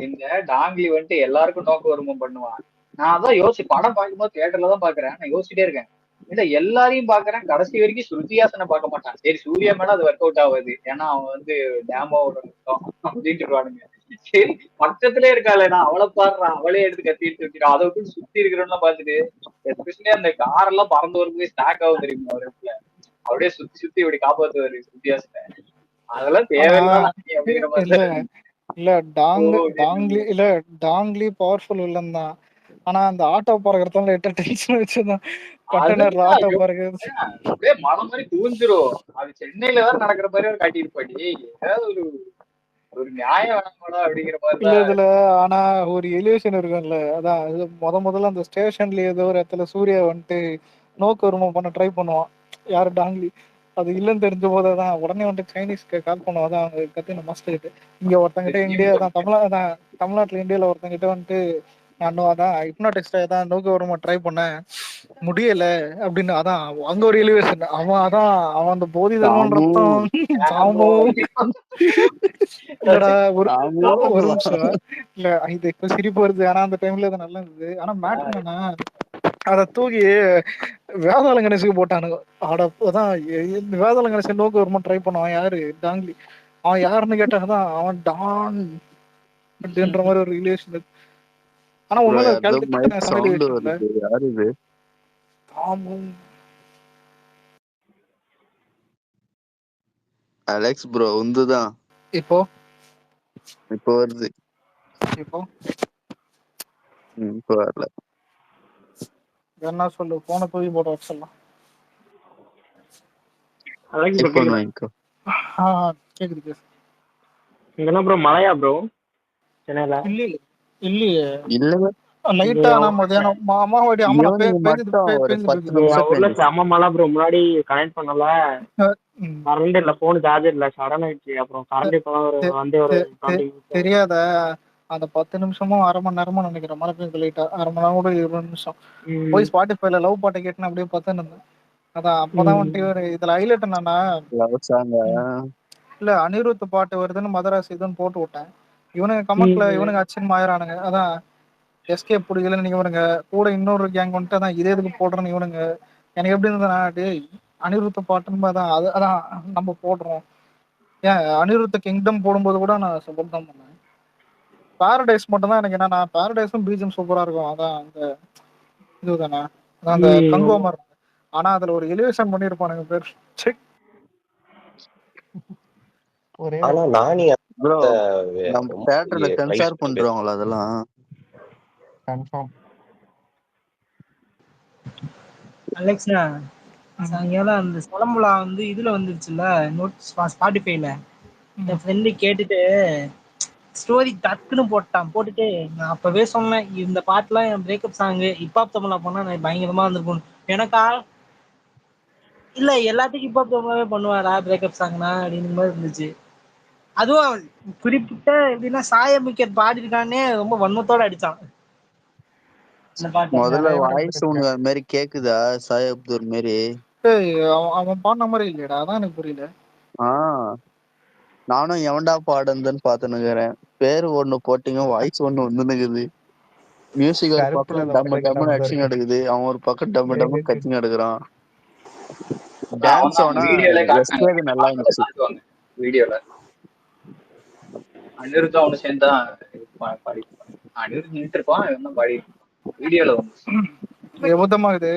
இந்த டாங்லி வந்துட்டு எல்லாருக்கும் நோக்க வருமம் பண்ணுவான். நான் அதான் படம் பார்க்கும்போது தியேட்டர்ல தான் பாக்குறேன். நான் யோசிச்சுட்டே இருக்கேன், இல்ல எல்லாரையும் பாக்குறேன், கடைசி வரைக்கும் ஸ்ருதிஹாசனை பார்க்க மாட்டான். சரி சூர்யா மேல அது ஒர்க் அவுட் ஆகாது, ஏன்னா அவன் வந்து டேமோட அப்படின்ட்டு. சரி பக்கத்திலே இருக்காளே, நான் அவளை பாடுறான், அவளே எடுத்து கத்திட்டு சுத்திடும். அதை விட்டு சுத்தி இருக்கிறோம்னா பாத்துட்டு, எஸ்பெஷலி அந்த கார் எல்லாம் பறந்து வரும்போது ஸ்டாக் ஆகும் தெரியுமா ஒரு இடத்துல, அப்படியே சுத்தி சுத்தி இப்படி காப்பாத்துவாரு ஸ்ருதிஹாசனை. அதெல்லாம் ஆனா தேவையில்லாத அப்படிங்கிற மாதிரி இல்ல தான் இல்ல டாங்லி இல்ல டாங்லி பவர்ஃபுல் வில்லன் தான். ஆனா அந்த ஆட்டோ பறக்கிறதால எட்ட டென்ஷன் வச்சுதான் கண்டெய்னர்ல அதுதான் ஆட்டோ பறக்கிறது. அப்படியே மலை மாதிரி தூஞ்சிரும். அது சென்னையில வேற நடக்கிற மாதிரி ஒரு காட்டியிருப்பாடி. ஏதாவது ஒரு ஒரு நியாயம் வேணாமாடா அப்படிங்கிற இல்ல மாதிரிதான். இதுல ஆனா ஒரு எலிவேஷன் இருக்கும்ல, அதான் இது முதல்ல அந்த ஸ்டேஷன்ல ஏதோ ஒரு இடத்துல சூர்யா வந்துட்டு நோக்கு உருவம் பண்ண ட்ரை பண்ணுவான். யாரு டாங்லி. அது இல்லைன்னு தெரிஞ்ச போதுதான் உடனே வந்துட்டு சைனீஸ்க்கு கால் பண்ணுவான். அதான் அவங்க கத்துன மாஸ்டர் கிட்ட. இங்க ஒருத்தங்கிட்ட இந்தியா தான் தமிழ்நாட்டுல இந்தியால ஒருத்தங்கிட்ட வந்துட்டு நான் அதான் ஹிப்னாட்டிஸ்டா தான் நோக்கு உருவம் ட்ரை பண்ணேன், முடியல அப்படின்னு. அதான் அங்க ஒரு எலிவேஷன். அவன் அந்த போதி தர்மன் ரத்தம் சாமோ இல்லடா ஒரு ஒரு நிமிஷம். இல்ல இது இப்ப சிரிப்பு வருது, ஆனா அந்த டைம்ல அது நல்லா இருந்தது. ஆனா மேட்ரு என்னன்னா, அத தூக்கி வேதாள கணேசுக்கு போட்டானுங்க. அதான் இந்த வேதாள கணேசன் நோக்கு வருமா ட்ரை பண்ணுவான் யாரு டாங்லி. அவன் யாருன்னு கேட்டாதான் அவன் டான் அப்படின்ற மாதிரி ஒரு ரிலேஷன். ஆனா ப்ரோ உண்மையில ஏதோ மைக் கால்குலேட்டட் சவுண்ட் எலிவேஷன்ல வருது, யாரு இது? ஆமும் அலெக்ஸ் ப்ரோ உந்துதான் இப்போ இப்போ வருது. இப்போ இப்போ வரல. என்ன சொல்லு, போன தூக்கி போட வச்சிடலாம். இப்போ வாங்கிக்கோ. கேக்குது பேசு. இங்க என்ன ப்ரோ மழையா ப்ரோ சென்னையில? இல்லையே இல்ல லைட்டா. நான் மதியானம் அம்மாவாடி ஆமா ஈவினிங் மட்டும் ஒரு 10 என் நிமிஷம் ஊர்ல பெஞ்சுச்சு. செம்ம மழை ப்ரோ. முன்னாடி கனெக்ட் பண்ணல, கரண்ட் இல்ல, போன் சார்ஜர் இல்ல, சடன் ஆயிடுச்சு. அப்புறம் கரண்ட் இப்பதான் ஒரு வந்து ஒரு 20 minutes தெரியாத அந்த 10 நிமிஷமும் அரை மணி நேரமா நினைக்கிறேன் மழை பெய்யுது லைட்டா. அரை மணி நேரம் கூட 20 நிமிஷம் போய் ஸ்பாட்டிஃபைல லவ் பாட்டை கேட்டு அப்படியே பார்த்து இருந்தேன். அதான் அப்பதான் வந்துட்டு இதுல ஹைலைட் என்னன்னா, லவ் சாங். இல்ல அனிருத் பாட்டு வருதுன்னு மதராசி இதுன்னு போட்டு விட்டேன். இவனுங்க கமெண்ட்ல இவனுங்க அச்சன் மாயிரானுங்க. அதான் எஸ்கே பிடிக்கலன்னு இவனுங்க கூட இன்னொரு கேங் வந்துட்டு அதான் இதே இதுக்கு போடுறேன்னு இவனுங்க. எனக்கு எப்படி இருந்ததுன்னா, டேய் அனிருத்த பாட்டுன்னு அதான் அதான் நம்ம போடுறோம். ஏன் அனிருத்த கிங்டம் போடும்போது கூட நான் சப்போர்ட் தான் பண்ணேன். பாரடைஸ் மட்டும் தான் எனக்கு என்னன்னா, பாரடைஸும் பீஜம் சூப்பரா இருக்கும். அதான் அந்த இதுதானே, அதான் அந்த கங்குவா மாதிரி. ஆனா அதுல ஒரு எலிவேஷன் பண்ணிருப்பானுங்க பேர். ஆனா நானி ப்ரோ நம்ம தியேட்டர்ல சென்சார் பண்றவங்களா அதெல்லாம்? கன்ஃபார்ம். அலெக்ஸா சாயங்காலம் அந்த சிலம்புலா வந்து இதுல வந்துருச்சுல்ல, ஸ்பாட்டிஃபைல. என் ஃப்ரெண்டு கேட்டுட்டு ஸ்டோரி டக்குன்னு போட்டுட்டு நான் அப்பவே சொன்னேன், இந்த பாட்டுலாம் என் பிரேக்கப் சாங்கு ஹிப்ஹாப் தமிழா பண்ணா நான் பயங்கரமா இருந்திருக்கும். எனக்கா இல்ல எல்லாத்துக்கும் ஹிப்ஹாப் தமிழாவே பண்ணுவாரா பிரேக்கப் சாங்னா அப்படின்னு மாதிரி இருந்துச்சு. அதுவும் குறிப்பிட்ட எப்படின்னா சாயமிக்கர் பாடிருக்கானே ரொம்ப வன்மத்தோட அடிச்சான் இந்த பாட்டு. முதல்ல வாய்ஸ் உனக்கு அது மாதிரி கேக்குதா சாய் அப்துல் மாதிரி? அவன் பாடின மாதிரி இல்லையடா, அதான் எனக்கு புரியல. நானும் எவன்டா பாடுன்னு பாத்துனுக்குறேன். பேரு ஒண்ணு போட்டீங்க, வாய்ஸ் ஒண்ணு வந்துனுக்குது. மியூசிக் ஒரு பக்கம் டம்ம டம்னு அடிச்சுங்க எடுக்குது, அவன் ஒரு பக்கம் டம்ம டம்மு கத்திங்க எடுக்கிறான். டான்ஸ் நல்லா இருந்துச்சு வீடியோல. அனிருத் அவனு சேர்ந்தா பாடி அனிருத் நின்று இருப்பான், இவன் பாடி வீடியோல வந்து எபுத்தமா இது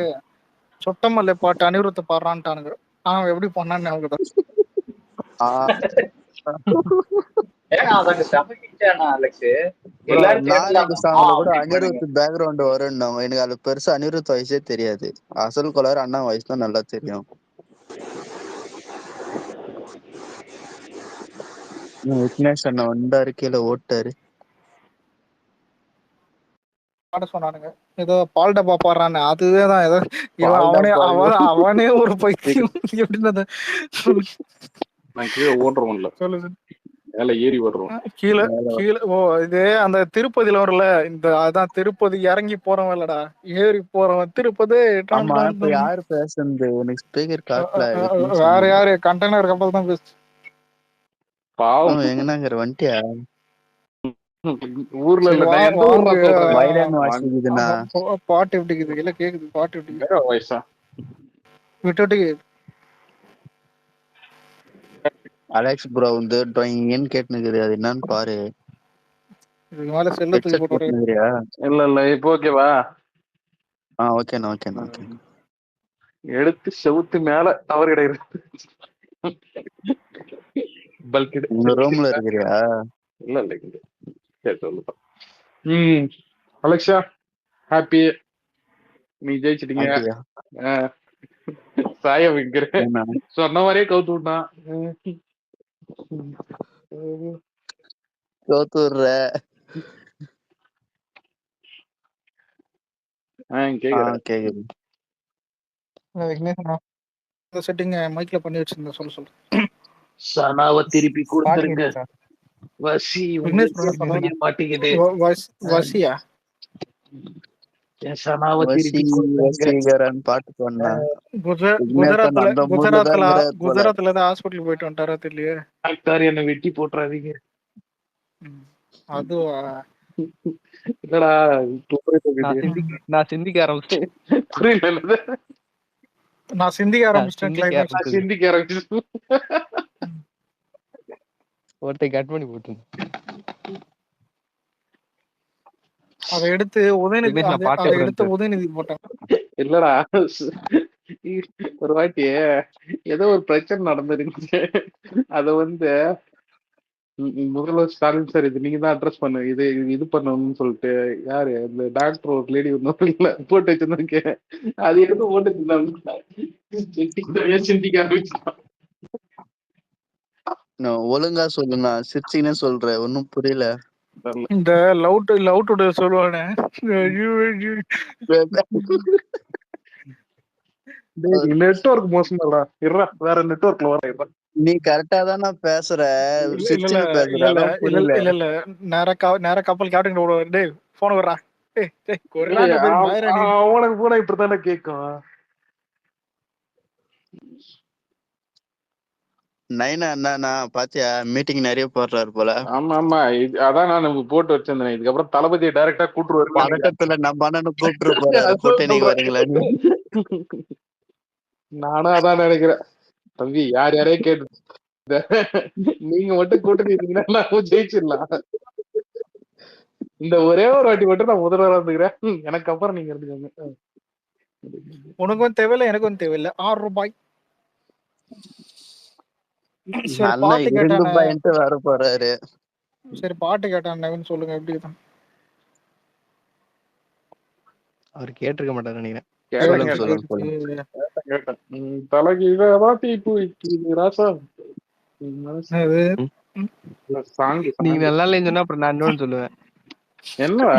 சொட்டமல்ல பாட்டு அனிருத்த பாடுறான்ட்டானுங்க. அவன் எப்படி பண்ணான்னு அவங்க தான். அனிருத் பேக்ரவுண்ட் வரும். எனக்கு அது பெருசா அனிருத் வாய்ஸே தெரியாது. அசல் கொலர் அண்ணா வாய்ஸ் தான் நல்லா தெரியும். விக்னேஷ் அண்ணா வந்தாரு, கீழே ஓட்டாரு. பாட சொன்னானுங்க ஏதோ பால் டப்பா பாடுறான்னு. அதுதான் ஏதோ அவனே ஒரு பைத்தியம் எப்படின்னு நான் கீழே ஓடுறவன்ல சொல்லுது. மேல ஏறி வர்றோம். கீழே மேல கீழே ஓ இது அந்த திருப்பதியில வரும்ல இந்த அதான் திருப்பதி இறங்கி போறவன் இல்லடா ஏறி போறவன் திருப்பதி டான் ஆமா டான் இப்ப டான். யாரு பேசுறது எனக்கு ஸ்பீக்கர் காட்டல வேற விக்னேஷ் யாரு கண்டெய்னர் கப்பல் தான் பேசு. பாவம் எங்கன்னாங்கிற வண்டியா ஊர்ல சரி இல்ல. வா நான் எந்த ஊர்ல வாங்க சொல்றேன்? வைரன் வாசிக்குதுண்ணா பாட்டு எப்படி இருக்குது இல்ல கேக்குது பாட்டு எப்படி வேற வயசா விட்டு விட்டு கேக்குது. அலெக்ஸ் ப்ரோ வந்து ட்ராயிங்னு கேட்டுனுக்குது அது என்னன்னு பாரு இதுக்கு மேல செல்ல தூக்கி ஹெட்செட் போட்டு போட்டுனுக்குறியா இல்ல இப்போ ஓகேவா? ஓகேண்ணா ஓகேண்ணா ஓகே எடுத்து செவுத்து மேல டவர் கிடையாது. பல்க் உங்க ரூம்ல இருக்கிறியா இல்ல சரி சொல்லுப்பா. அலெக்ஸா ஹாப்பி, நீ ஜெயிச்சிட்டீங்க. அப்படியா சாய வைக்கிற ஏண்ணா சொன்ன மாதிரியே கவுத்து விட்டான். தோத்துடுற கேக்குறேன். கேக்குது விக்னேஷ் செட்டிங் மைக்ல பண்ணி வச்சிருந்தேன் சொல்ல சொல்லு. சனாவை திருப்பி கொடுத்துருங்க. வசி விக்னேஷ் உங்களுக்கு மாட்டேங்குது. வசியா சனாவை திருப்பி கொடுத்துருங்க. வசீகரன் பாட்டு பண்ணா குஜராத்ல அந்த குஜராத்ல முள்ளுதான் போல குஜராத்ல தான் ஹாஸ்பிட்டல் போயிட்டு வந்துட்டாரா தெரியலையே. டாக்டர் என்ன வெட்டி போட்டுறாதீங்க. அதுவா இல்லடா நான் சிந்திக்க ஆரம்பிச்சேன். புரியல. நான் சிந்திக்க ஆரம்பிச்சிட்டேன் கிளைமேக்ஸ். சிந்திக்க ஆரம்பிச்சு ஒருத்தன் கட் பண்ணி போட்டு அதை எடுத்து உதயநிதி அதை எடுத்து உதயநிதி போட்டான். இல்லடா ஒரு வாட்டி ஏதோ ஒரு பிரச்சனை நடந்துருந்துச்சு. அத வந்து முதல்வர் ஸ்டாலின் சார் இது நீங்க தான் அட்ரஸ் பண்ணு இது பண்ணணும்னு சொல்லிட்டு யாரு இந்த டாக்டர் ஒரு லேடி ஒன்றும் போட்டு வச்சிருந்தேன். அது எடுத்து போட்டு சிந்திக்க ஆரம்பிச்சான். ஒழுங்கா சொல்லுண்ணா சிரிச்சிங்கன்னு சொல்றேன் ஒன்னும் புரியல. இந்த லவ் டுடே சொல்லுவானே நெட்வொர்க் மோசமாடா இருடா வேற நெட்வொர்க்ல வர. நீ கரெக்டா தான் நான் பேசுற சிரிச்சுன்னு பேசுற அதான் புரியல. இல்ல நேர கப்பல் கேப்டன் ஓடுவாரு. டேய் போன வர்றா அவனுக்கு கூட இப்படித்தானே கேட்கும். நைனா என்னன்னா பாத்தியா மீட்டிங் நிறைய போடுறாரு போல. ஆமா அதான் நான் போட்டு வச்சிருந்தேன். இதுக்கப்புறம் தளபதியை டைரக்டா கூட்டுருவாரு. பதட்டத்துல நம்ம அண்ணனு கூப்பிட்டு போறாரு கூட்டணிக்கு வரீங்களான்னு. நானும் அதான் நினைக்கிறேன். தம்பி யாரையும் கேட்டு நீங்க மட்டும் கூட்டணி இருந்தீங்கன்னா ஜெயிச்சிடலாம். இந்த ஒரே ஒரு வாட்டி மட்டும் நான் முதல்வரா இருந்துக்கிறேன். எனக்கு அப்புறம் நீங்க இருந்துக்கோங்க. உனக்கும் தேவையில்லை எனக்கும் தேவையில்லை. 6 ரூபாய் வர போறாரு. சரி பாட்டு கேட்டான் நவீன் சொல்லுங்க எப்படி தான். அவர் கேட்டிருக்க மாட்டாரு நினைக்கிறேன். நீங்க நல்லா இல்லைன்னு சொன்னா அப்புறம் நான் இன்னொன்னு சொல்லுவேன். என்னடா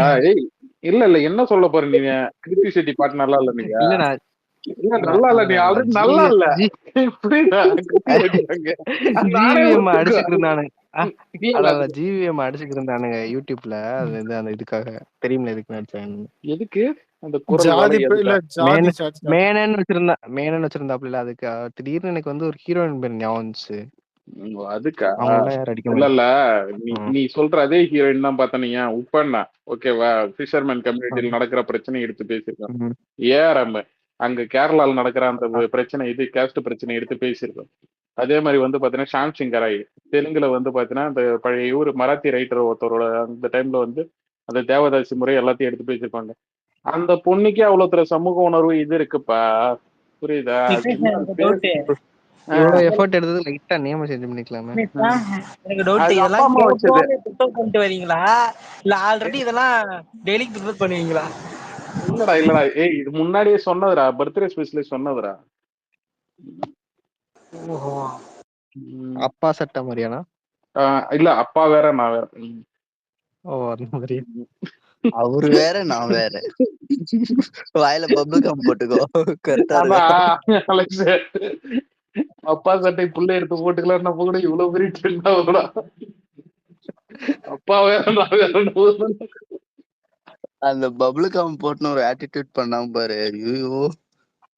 இல்ல என்ன சொல்ல போற நீங்க? கிருத்தி செட்டி பாட்டு நல்லா இல்ல நீங்க? இல்ல நான் நல்லா இல்ல நீ ஆல்ரெடி நல்லா இல்ல ஜிவிஎம் அடிச்சுட்டு இருந்தானு ஜிவிஎம் அடிச்சுட்டு இருந்தானுங்க யூடியூப்ல. அது அந்த இதுக்காக தெரியுமில்ல எதுக்கு நடிச்சேன். எதுக்கு அந்த மேனன் வச்சிருந்தாப்ல. அதுக்கு திடீர்னு எனக்கு வந்து ஒரு ஹீரோயின் பேர் ஞாபகம் வந்துச்சு. அதுக்கா இல்ல நீ சொல்ற அதே ஹீரோயின் தான் பார்த்தனீங்க உப்பண்ணா ஓகேவா? ஃபிஷர்மேன் கம்யூனிட்டியில் நடக்கிற பிரச்சனை எடுத்து பேசியிருக்கோம். ஏஆர்எம் அங்க கேரளால நடக்கிற அந்த பிரச்சனை கேஸ்ட் பிரச்சனை எடுத்து பேசியிருக்கோம். அதே மாதிரி வந்து பாத்தீங்கன்னா ஷாம் சிங்கராய் தெலுங்குல வந்து பாத்தீங்கன்னா அந்த பழைய இவரு மராத்தி ரைட்டர் ஒருத்தரோட அந்த டைம்ல வந்து அந்த தேவதாசி முறை எல்லாத்தையும் எடுத்து பேசியிருப்பாங்க. அந்த பொண்ணுக்கே அவ்வளவு சமூக உணர்வு இது இருக்குப்பா. புரியுதா? இவ்வளவு எஃபோர்ட் எடுத்தது லைட்டா நேம் சேஞ்ச் பண்ணிக்கலாமே. எனக்கு டவுட் இதெல்லாம் ப்ரிப்பேர் பண்ணிட்டு வரீங்களா இல்ல ஆல்ரெடி இதெல்லாம் டெய்லி ப்ரிப்பேர் பண்ணுவீங்களா? இல்லடா இது முன்னாடியே சொன்னதுடா. Birthday specially சொன்னதுடா. ஓஹோ அப்பா சட்ட மாதிரியானா? இல்ல அப்பா வேற நான் வேற. ஓ அந்த மாதிரி. அவரு வேற நான் வேற. வாயில பப்பு கம் போட்டுக்கோ கரெக்டா. அப்பா சட்டை புள்ள எடுத்து போட்டுக்கலாம் கூட இவ்வளவு பெரிய ட்ரெண்ட் ஆகுதுடா. அப்பா வேற நான் வேற அந்த பபுள் கம் போட்டுன்னு ஒரு ஆட்டிடியூட் பண்ணாம பாரு. ஐயோ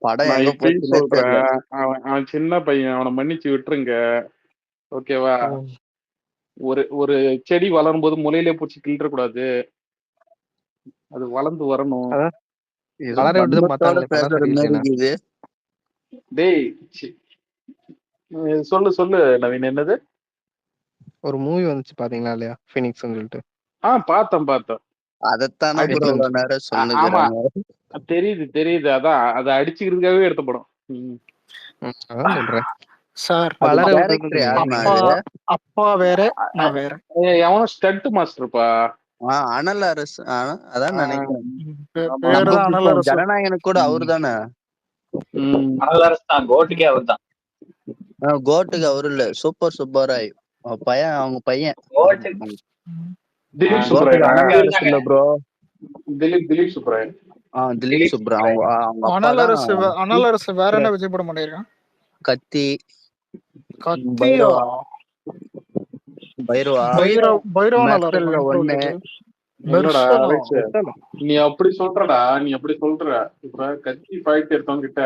படம் நான் எங்க இப்பயும் போச்சுன்னே தெரியல. சொல்றேன், அவன் சின்ன பையன், அவனை மன்னிச்சு விட்டுருங்க. ஓகேவா? ஒரு ஒரு செடி வளரும் போது முளையிலே பூச்சி கிள்ற கூடாது, அது வளர்ந்து வரணும். ஏதோ பண்பத்தோட பேசுற மாதிரி இருக்குது. டேய் சொல்லு சொல்லு நவீன், என்னது? ஒரு மூவி வந்துச்சு பாத்தீங்களா இல்லையா, ஃபீனிக்ஸ் சொல்லிட்டு? பார்த்தேன். அதத்தானே இவ்வளவு நேரம் சொல்லுகிறாங்க. தெரியுது தெரியுது, அதான் அதை அடிச்சுக்கிறதுக்காகவே எடுத்த படம். அதான் சொல்றேன் சார். அப்பா வேற நான் வேற. எவனோ ஸ்டண்ட் மாஸ்டர்ப்பா, அனல் அரசு. அதான் நினைக்கிறேன். ஜனநாயகனுக்கு கூட அவரு தானே. அனல் அரசு தான், கோட்டுக்கே அவர் தான். கோட்டுக்கு அவரு இல்ல, சூப்பர் சுப்பராய் பையன், அவங்க பையன். திலீப் சுப்ராயன் இல்ல ப்ரோ, திலீப் சுப்ராயன். திலீப் சுப்ராயன். அனல் அரசு வேற என்ன விஜய் படம் பண்ணிருக்கான்? கத்தி, பைரவா ஒண்ணு. நீ அப்படி சொல்ற. இப்ப கத்தி ஃபைட் எடுத்தவங்க கிட்ட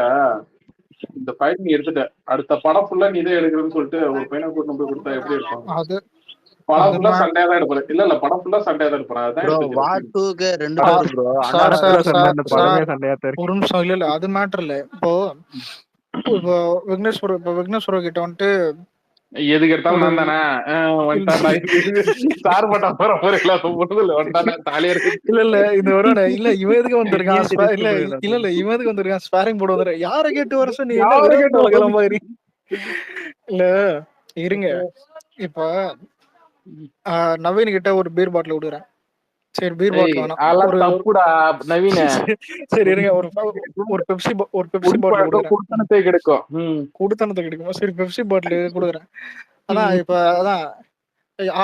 இந்த ஃபைட் நீ எடுத்துட்ட, அடுத்த படம் ஃபுல்லா நீ இதே எடுக்கிறேன்னு சொல்லிட்டு ஒரு பையனை கூட்டு போய் கொடுத்தா எப்படி இருக்கும்? படம் ஃபுல்லா சண்டையா தான் எடுப்பாரு. இல்ல படம் ஃபுல்லா சண்டையா தான் எடுப்பாரு. ஒரு நிமிஷம். இல்ல அது மேட்டர் இல்ல. இப்போ விக்னேஸ்வர கிட்ட வந்துட்டு எதுக்கு எடுத்தாலும் நான் தானே இல்ல இந்த வருவானே, இல்ல இவன் எதுக்கு வந்திருக்கான், இல்ல இவன் எதுக்கு வந்திருக்கான் ஸ்பாரிங் போட வந்துரு, யார கேட்டு வருஷம் நீ கிளம்பாரு. இல்ல இருங்க, இப்ப நவீன் கிட்ட ஒரு பீர் பாட்டில் விடுறேன். சரி பீர் பாட்டில் வேணாம், சரி இருங்க, ஒரு பெப்சி பாட்டில் குடுத்தனத்தை கிடைக்கும். சரி பெப்சி பாட்டில் கொடுக்குறேன். அதான் இப்ப அதான்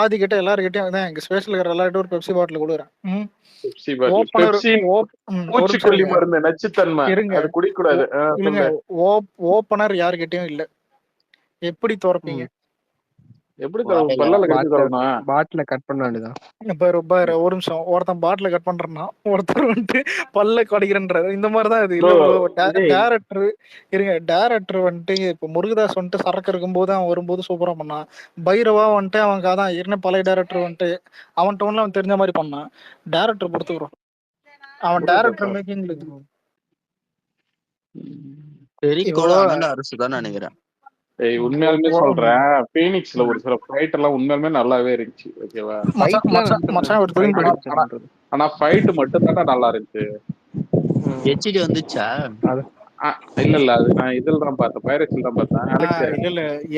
ஆதி கிட்ட எல்லாருக்கிட்டையும் அதான் எங்க ஸ்பேஸ்ல இருக்கிற எல்லார்கிட்டும் ஒரு பெப்சி பாட்டில் கொடுக்குறேன். ஓப்பனர் யாருக்கிட்டையும் இல்ல, எப்படி திறப்பீங்க? எப்படி பாட்டில கட் பண்ண வேண்டியதான். ஒரு நிமிஷம், ஒருத்தன் பாட்டில கட் பண்றான்னா ஒருத்தர் வந்துட்டு பல்ல கடிக்கிறன்றாரு. இந்த மாதிரிதான் இது. இல்ல டேரக்டர் இருங்க, டேரக்டர் வந்துட்டு இப்ப முருகதாஸ் வந்துட்டு சரக்கு இருக்கும் போது அவன் வரும்போது சூப்பரா பண்ணான். பைரவா வந்துட்டு அவங்க அதான் ஏற்கனவே பழைய டேரக்டர் வந்துட்டு அவன் டோன்ல அவன் தெரிஞ்ச மாதிரி பண்ணான். டேரக்டர் பொறுத்துக்கிறோம், அவன் டேரக்டர் மேக்கிங்ல அரசு தான் நினைக்கிறேன். உண்மையாலுமே சொல்றேன், பீனிக்ஸ்ல ஒரு சில ஃபைட் எல்லாம் உண்மையாலுமே நல்லாவே இருந்துச்சு. ஓகேவா? ஆனா ஃபைட் மட்டும் தானே நல்லா இருந்துச்சு. ஹெச்டி வந்துச்சா? இல்ல அது நான் இதுல தான் பார்த்தேன், பைரட்ஸ்ல தான் பார்த்தேன்.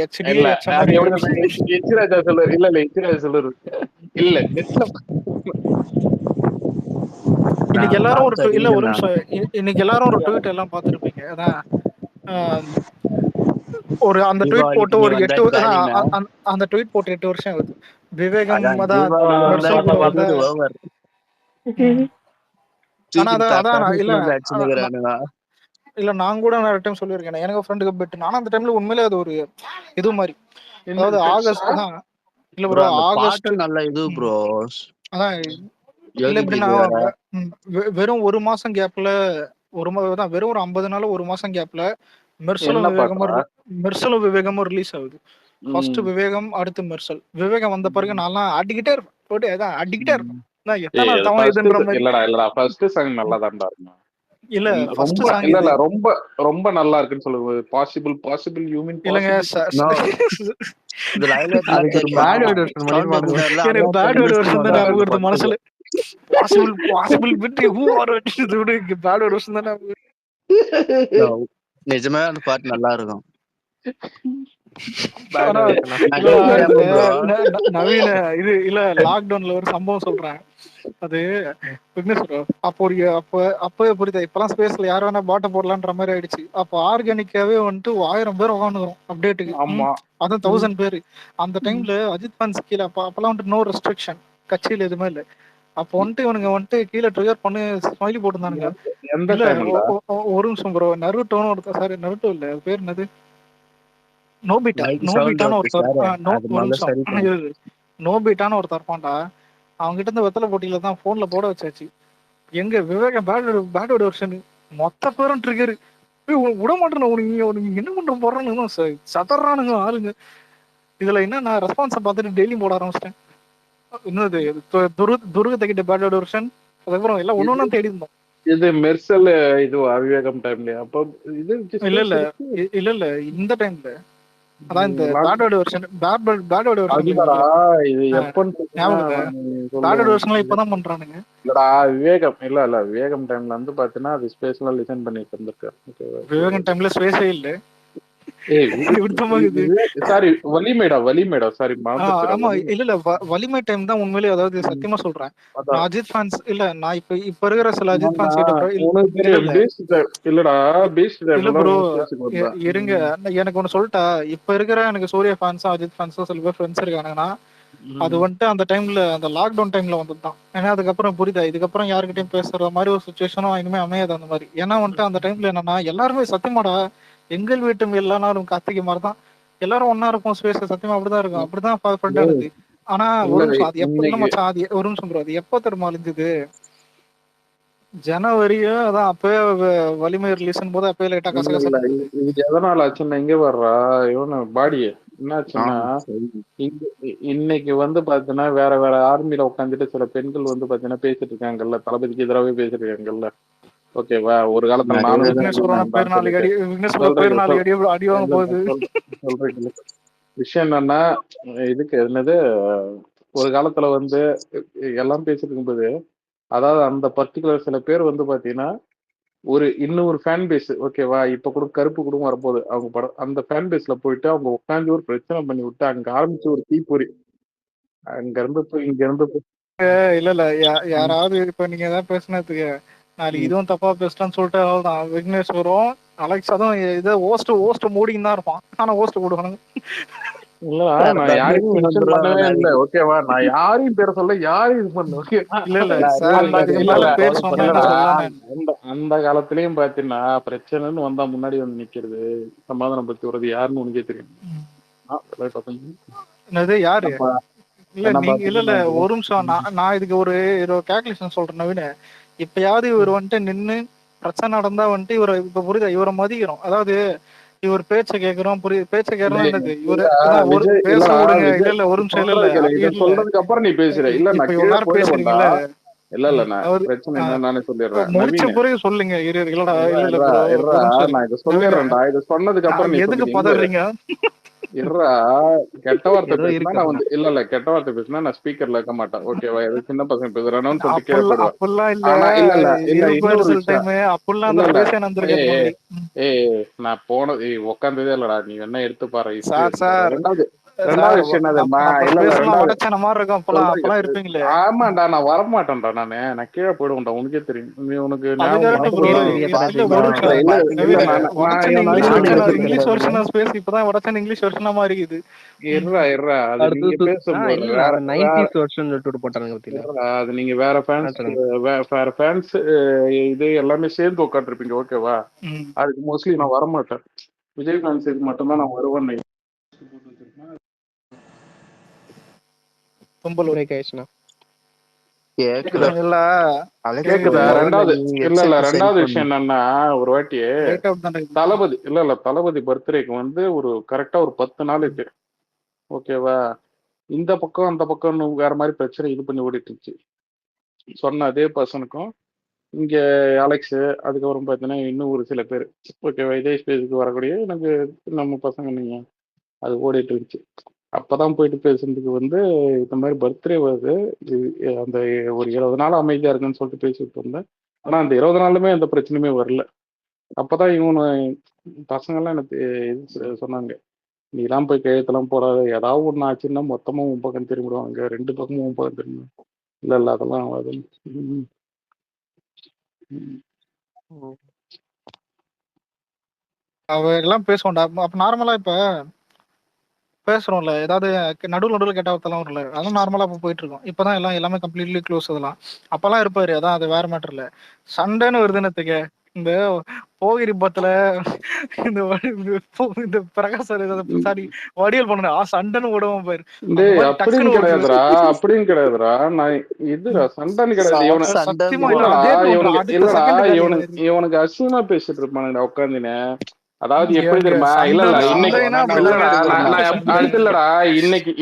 எச்ராஜா சொல்லுரு, எச்ராஜா சொல்லுரு, இல்ல நெட்ல இன்னைக்கு எல்லாரும் ஒரு நிமிஷம், இன்னைக்கு எல்லாரும் ஒரு ட்வீட் எல்லாம் பார்த்திருப்பீங்க. அதான் ஒரு அந்த ட்வீட் போட்டு ஒரு 8 அந்த ட்வீட் போட்டு 8 வருஷம் ஆகுது. விவேகம் இல்ல நான் கூட நிறைய டைம் சொல்லியிருக்கேன், எனக்கு ஃப்ரெண்டுக்கு பெட். நானும் அந்த டைம்ல உண்மையிலே அது ஒரு இது மாதிரி, அதாவது ஆகஸ்ட் தான் இல்ல ப்ரோ, ஆகஸ்ட் நல்ல இது ப்ரோ. அதான் இல்ல எப்படின்னா வெறும் ஒரு மாசம் கேப்ல வெறும் ஒரு 50 நாள் ஒரு மாசம் கேப்ல மெர்சலும் விவேகமும் ரிலீஸ் ஆகுது. ஃபர்ஸ்ட் விவேகம், அடுத்து மெர்சல். விவேகம் வந்த பிறகு நான் அடிக்கிட்டே இருப்பேன், போட்டு அதான் அடிக்கிட்டே இருப்பேன். இல்ல ரொம்ப ரொம்ப நல்லா இருக்குன்னு சொல்லுங்க. பாசிபிள் யூ மீன் இல்லங்க மனசுல பாசிபிள் விட்டு பேட் வருஷம் தானே. நிஜமே அந்த பாட்டு நல்லா இருக்கும். நவீன இது இல்ல லாக்டவுன்ல ஒரு சம்பவம் சொல்றேன். அது அப்பவே புரியுது, இப்பெல்லாம் ஸ்பேஸ்ல யாரும் வேணா பாட்டை போடலான்ற மாதிரி ஆயிடுச்சு. அப்போ ஆர்கானிக்காவே வந்துட்டு 1000 பேர் உட்காந்துரும் அப்டேட்டுக்கு, அதுவும் 1000 பேரு. அந்த டைம்ல அஜித் ஃபேன்ஸ் கீழே அப்பெல்லாம் வந்துட்டு நோ ரெஸ்ட்ரிக்ஷன், கட்சியில எதுவுமே இல்லை. அப்போ வந்துட்டு இவனுங்க வந்துட்டு கீழே ட்ரிகர் பண்ணி ஸ்மைலி போட்டுருந்தானுங்க. ஒரு நிமிஷம் ப்ரோ, நருட்டோன்னு ஒருத்தர், சாரி நருட்டோ இல்ல, அது பேர் என்னது, நோபிட்டான்னு ஒருத்தர், நோபிட்டான்னு ஒருத்தர் இருப்பான்டா, அவங்க கிட்ட இருந்து வெத்தலை போட்டியில தான் போன்ல போட வச்சாச்சு. எங்க விவேக பேட் வெர்ஷன் மொத்த பேரும் ட்ரிகர் விட மாட்டேன். உனக்கு என்ன பண்ற போறானுங்க சதறானுங்க ஆளுங்க. இதுல என்ன நான் ரெஸ்பான்ஸை பார்த்துட்டு டெய்லியும் போட ஆரம்பிச்சிட்டேன். இன்னொரு துருகத்தை கிட்ட பேட் வெர்ஷன், அதுக்கப்புறம் எல்லாம் ஒன்னொன்னா தேடி இருந்தோம். இது மெர்சல் இது அவிவேகம் டைம்ல அப்ப இது இல்ல இந்த டைம்ல அதான் இந்த பேட் வெர்ஷன் அதுலடா இது எப்பன்னு பேட் வெர்ஷன்ல இப்பதான் பண்றானுங்க. இல்லடா விவேகம் இல்ல விவேகம் டைம்ல வந்து பாத்தீங்கன்னா அது ஸ்பேஸ்ல லிசன் பண்ணிட்டு இருந்திருக்காரு. விவேகம் டைம்ல ஸ்பேஸே இல்ல. சாரி வலிமேடா சாரி. ஆமா இல்ல வலிமை டைம் தான் உண்மையிலே. அதாவது சத்தியமா சொல்றேன், அஜித் ஃபேன்ஸ் இல்ல, நான் இப்ப இருக்கிற சில அஜித் ஃபேன்ஸ் இல்லடா இல்ல ப்ரோ இருங்க, எனக்கு ஒண்ணு சொல்லிட்டா. இப்ப இருக்கிற எனக்கு சூர்யா ஃபேன்ஸும் அஜித் ஃபேன்ஸும் சில பேர் ஃப்ரெண்ட்ஸ் இருக்கானுங்கன்னா அது வந்துட்டு அந்த டைம்ல அந்த லாக்டவுன் டைம்ல வந்ததுதான். ஏன்னா அதுக்கப்புறம் புரியுதா, இதுக்கப்புறம் யாருக்கிட்டையும் பேசுற மாதிரி ஒரு சுச்சுவேஷனும் இனிமே அமையாது அந்த மாதிரி. ஏன்னா வந்துட்டு அந்த டைம்ல என்னன்னா எல்லாருமே சத்தியமாடா எங்கள் வீட்டு எல்லா நாளும் கார்த்திகை மாதிரிதான் எல்லாரும் ஒன்னா இருக்கும். ஸ்பேஸ் சத்தியமா அப்படிதான் இருக்கும். அப்படிதான் ஃப்ரெண்டா இருக்கு. ஆனா ஒரு நிமிஷம், அது எப்ப இல்ல மச்சான், அது ஒரு நிமிஷம் ப்ரோ, அது எப்போ தெரியுமா அழிஞ்சது? ஜனவரியோ அதான் அப்பவே வலிமை ரிலீஸ் போது அப்பவே லைட்டா கசகச. இது எதனால ஆச்சுன்னா இங்க வர்றா இவனு பாடி என்னாச்சுன்னா இன்னைக்கு வந்து பாத்தீங்கன்னா வேற வேற ஆர்மியில உட்காந்துட்டு சில பெண்கள் வந்து பாத்தீங்கன்னா பேசிட்டு இருக்காங்கல்ல, தளபதிக்கு எதிராகவே பேசிட்டு இருக்காங்கல்ல. ஓகேவா, ஒரு காலத்துல விஷயம் என்னன்னா இதுக்கு என்னது ஒரு காலத்துல வந்து எல்லாம் பேசிட்டு இருக்கும்போது, அதாவது அந்த பர்டிகுலர் சில பேர் வந்து பாத்தீங்கன்னா இன்னொரு ஃபேன் பேஸ் ஓகேவா, இப்ப கூட கருப்பு கூட வரப்போகுது அவங்க படம், அந்த ஃபேன் பேஸ்ல போயிட்டு அவங்க உட்காந்து ஒரு பிரச்சனை பண்ணி விட்டு அங்க ஆரம்பிச்சு ஒரு தீப்பொறி அங்க இருந்து போய் இங்க இருந்து இல்ல யாராவது இப்ப நீங்க ஏதாவது பேசினதுக்கு நாளைக்கு இதுவும் தப்பா பேசிட்டான்னு சொல்லிட்டு அவ்வளவுதான் விக்னேஷ் வரும், அலெக்ஸ் அதுவும் இதை ஓஸ்ட் மூடின்னு தான் இருப்பான். ஆனா ஓஸ்ட் கொடுக்கணும். நான் யாரையும் மென்ஷன் பண்ணவே இல்லை ஓகேவா, நான் யாரையும் பேர சொல்ல யாரையும் இது பண்ண. அந்த காலத்திலயும் பாத்தீங்கன்னா பிரச்சனைன்னு வந்தா முன்னாடி வந்து நிக்கிறது சமாதானம் பத்தி வருது யாருன்னு உனக்கே தெரியும். யாரு இல்ல நீங்க இல்ல ஒரு நிமிஷம், நான் இதுக்கு ஒரு கால்குலேஷன் சொல்றேன் நவீன. இப்பயாவது இவர் வந்துட்டு நின்னு பிரச்சனை நடந்தா வந்துட்டு இவரை இப்ப புரியுதா, இவரை மதிக்கிறோம். அதாவது இவர் பேச்ச கேக்குறோம், புரியுது பேச்ச கேக்குறோம். என்னது இவரு பேச விடுங்க. இல்ல ஒரு நிமிஷம் இல்ல சொல்றதுக்கு அப்புறம் நீ பேசுற இல்ல நான் எல்லாரும் பேசுறீங்கல்ல. இல்ல நான் பிரச்சனை என்ன நானே சொல்லிடுறேன். முடிச்ச பிறகு சொல்லுங்க. இல்லடா நான் இதை சொல்லிடுறேன்டா, இதை சொன்னதுக்கு அப்புறம் எதுக்கு பதறீங்க? இருறா, கெட்ட வார்த்தை பேசினா நான் வந்து இல்ல கெட்ட வார்த்தை பேசினா நான் ஸ்பீக்கர்ல இருக்க மாட்டேன் ஓகேவா. எது சின்ன பசங்க பேசுறானு சொல்லிட்டு நான் போனது உட்காந்ததே இல்லடா. நீ என்ன எடுத்து பாரு. ரெண்டாவது விஷயம் ஆமாண்டா நான் வரமாட்டேன்டா, நான் கீழே போயிடுவேன்டா. உனக்கே தெரியும், உனக்கு நீங்க வேற ஃபேன்ஸ் இது எல்லாமே சேர்ந்து உட்காந்துருப்பீங்க ஓகேவா. அதுக்கு மோஸ்ட்லி நான் வரமாட்டேன். விஜய் ஃபேன்ஸ் இது மட்டும்தான் நான் வருவேன். ரெண்டாவது விஷயம் என்னன்னா, ஒரு வாட்டி தளபதி பர்த்டேக்கு வந்து ஒரு கரெக்டா ஒரு 10 நாளுக்கு ஓகேவா, இந்த பக்கம் அந்த பக்கம் வேற மாதிரி பிரச்சனை இது பண்ணி ஓடிட்டு இருந்துச்சு. சொன்ன அதே பர்சனுக்கும் இங்க அலெக்ஸ், அதுக்கப்புறம் பாத்தீங்கன்னா இன்னும் ஒரு சில பேர் ஓகேவா இதே ஸ்பேஸுக்கு வரக்கூடிய எனக்கு நம்ம பசங்க நீங்க அது ஓடிட்டு இருந்துச்சு. அப்பதான் போயிட்டு பேசுறதுக்கு வந்து இந்த மாதிரி பர்த்டே வருது, அந்த ஒரு 20 நாள் அமைதியா இருக்குன்னு சொல்லிட்டு பேசிட்டு இருந்தேன். ஆனா அந்த 20 நாளுமே எந்த பிரச்சனையுமே வரல. அப்பதான் இவனு பசங்கள்லாம் எனக்கு சொன்னாங்க, நீ எல்லாம் போய் கையெழுத்தெல்லாம் போடாத, ஏதாவது ஒண்ணு ஆச்சுன்னா மொத்தமா உன் பக்கம் திரும்பிடுவாங்க, 2 பக்கமும் உன் பக்கம் திரும்ப. இல்ல அதெல்லாம் ஆகாது. அவ எல்லாம் பேசுவோம்டா. அப்ப நார்மலா இப்ப பேசுறோம்ல, ஏதாவது நடுவில் கெட்ட வார்த்தைலாம் வரல, அதுவும் நார்மலா இப்ப போயிட்டு இருக்கோம். இப்பதான் எல்லாமே கம்ப்ளீட்லி க்ளோஸ். அதெல்லாம் அப்பெல்லாம் இருப்பாரு, அதான் அது வேற மேட்டர் இல்ல. சண்டைன்னு வருதுன்னு இந்த போகிரி பத்துல இந்த இந்த பிரகாஷ் சாரி வடியல் பண்ண சண்டன் விடுவோம் பாரு. அப்படின்னு கிடையாதுரா, அப்படின்னு கிடையாதுரா. நான் இதுரா சண்டன் கிடையாது. இல்லடா இவனுக்கு அசிங்கமா பேசிட்டு இருப்பானுங்கடா உட்காந்துன்னு. அதாவது எப்படி தெரியுமா? இல்லடா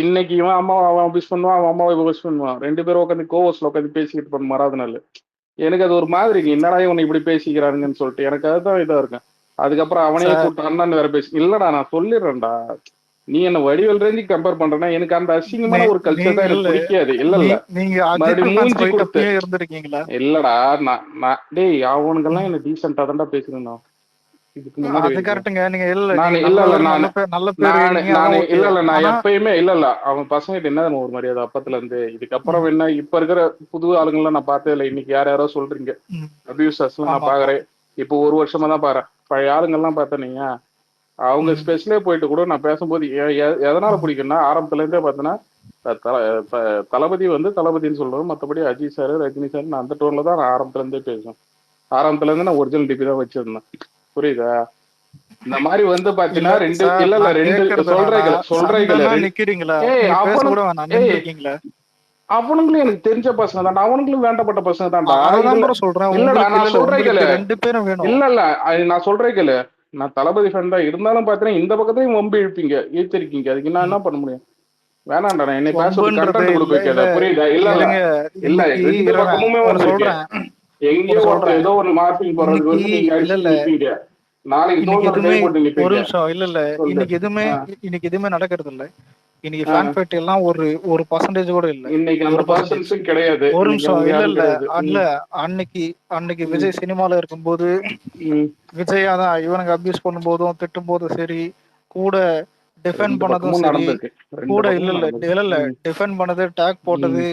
இன்னைக்கு இவன் அம்மாவை அவன் விஷ் பண்ணுவான், அவன் அம்மாவை விஷ் பண்ணுவான். 2 பேரும் உட்காந்து கோவஸ்ல உட்காந்து பேசிக்கிட்டு பண்ண மறாத நாள் எனக்கு அது ஒரு மாதிரி என்னடா இவனை இப்படி பேசிக்கிறானுங்கன்னு சொல்லிட்டு எனக்கு அதுதான் இதா இருக்கேன். அதுக்கப்புறம் அவனையே கூப்பிட்டு அண்ணான்னு வேற பேசி இல்லடா நான் சொல்லிடுறேன்டா. நீ என்ன வடிவேல் ரேஞ்சி கம்பேர் பண்றேன்னா எனக்கு அந்த அசிங்கமான ஒரு கல்ச்சர் தான் எனக்கு பிடிக்காது. இல்ல மறுபடியும் மூஞ்சி கொடுத்து இல்லடா நான் டேய் அவனுக்கெல்லாம் என்ன டீசென்டா தான்டா பேசுறேன். நான் எப்பயுமே இல்ல அவன் பசங்க என்ன ஒரு மரியாதை அப்பத்துல இருந்து. இதுக்கப்புறம் என்ன இப்ப இருக்கிற புது ஆளுங்கெல்லாம் நான் பார்த்தே இல்லை. இன்னைக்கு யாரோ சொல்றீங்க அபியூசர்ஸ் நான் பாக்குறேன். இப்போ 1 வருஷமா தான் பாரு. பழைய ஆளுங்கெல்லாம் பார்த்தனீங்க அவங்க ஸ்பெஷலே போயிட்டு கூட நான் பேசும்போது எதனால பிடிக்கும்னா ஆரம்பத்துல இருந்தே பார்த்தேன்னா தளபதி தளபதினு சொல்றோம். மற்றபடி அஜித் சார் ரஜினி சார் நான் அந்த டோன்ல தான் நான் ஆரம்பத்துல இருந்தே பேசுவேன். ஆரம்பத்துல இருந்து நான் ஒரிஜினல் டிபி தான் வச்சிருந்தேன். புரியுதா? இந்த மாதிரி பாத்தீங்கன்னா 2 அவனுங்களும் எனக்கு தெரிஞ்ச பசங்க தான், அவனுங்களும் வேண்டப்பட்ட பசங்க தான்டா. இல்லடா நான் சொல்றேன் கேளு. இல்ல நான் சொல்றேன் கேளு. நான் தளபதி ஃபேன் தான் இருந்தாலும் பாத்தீங்கன்னா இந்த பக்கத்தையும் வம்பு இழுப்பீங்க ஏத்திருக்கீங்க. அதுக்கு நான் என்ன பண்ண முடியும்? வேணாண்டா நான் என்னை பேச கண்டென்ட் கொடுக்க வைக்காத. புரியுதா? இல்ல 2 பக்கமுமே சொல்றேன். எங்கேயோ ஏதோ ஒரு மார்க்கிங் போறதுக்கு வந்து நீங்க அடிச்சுப்பீங்க. ஒரு நிமிஷம் இன்னைக்கு எதுவுமே நடக்கிறது இல்ல. இன்னைக்கு ஃபேன் ஃபைட் எல்லாம் ஒரு பர்சன்டேஜ் கூட இல்ல. இன்னைக்கு அந்த பர்சன்டேஜ் கிடையாது. ஒரு நிமிஷம் இல்ல அன்னைக்கு விஜய் சினிமால இருக்கும்போது விஜய் அதான் இவனுக்கு அபியூஸ் பண்ணும் போதும் திட்டும் போதும் சரி, கூட டிஃபெண்ட் பண்ணதும் சரி, கூட இல்ல டிஃபெண்ட் பண்ணது டேக் போட்டது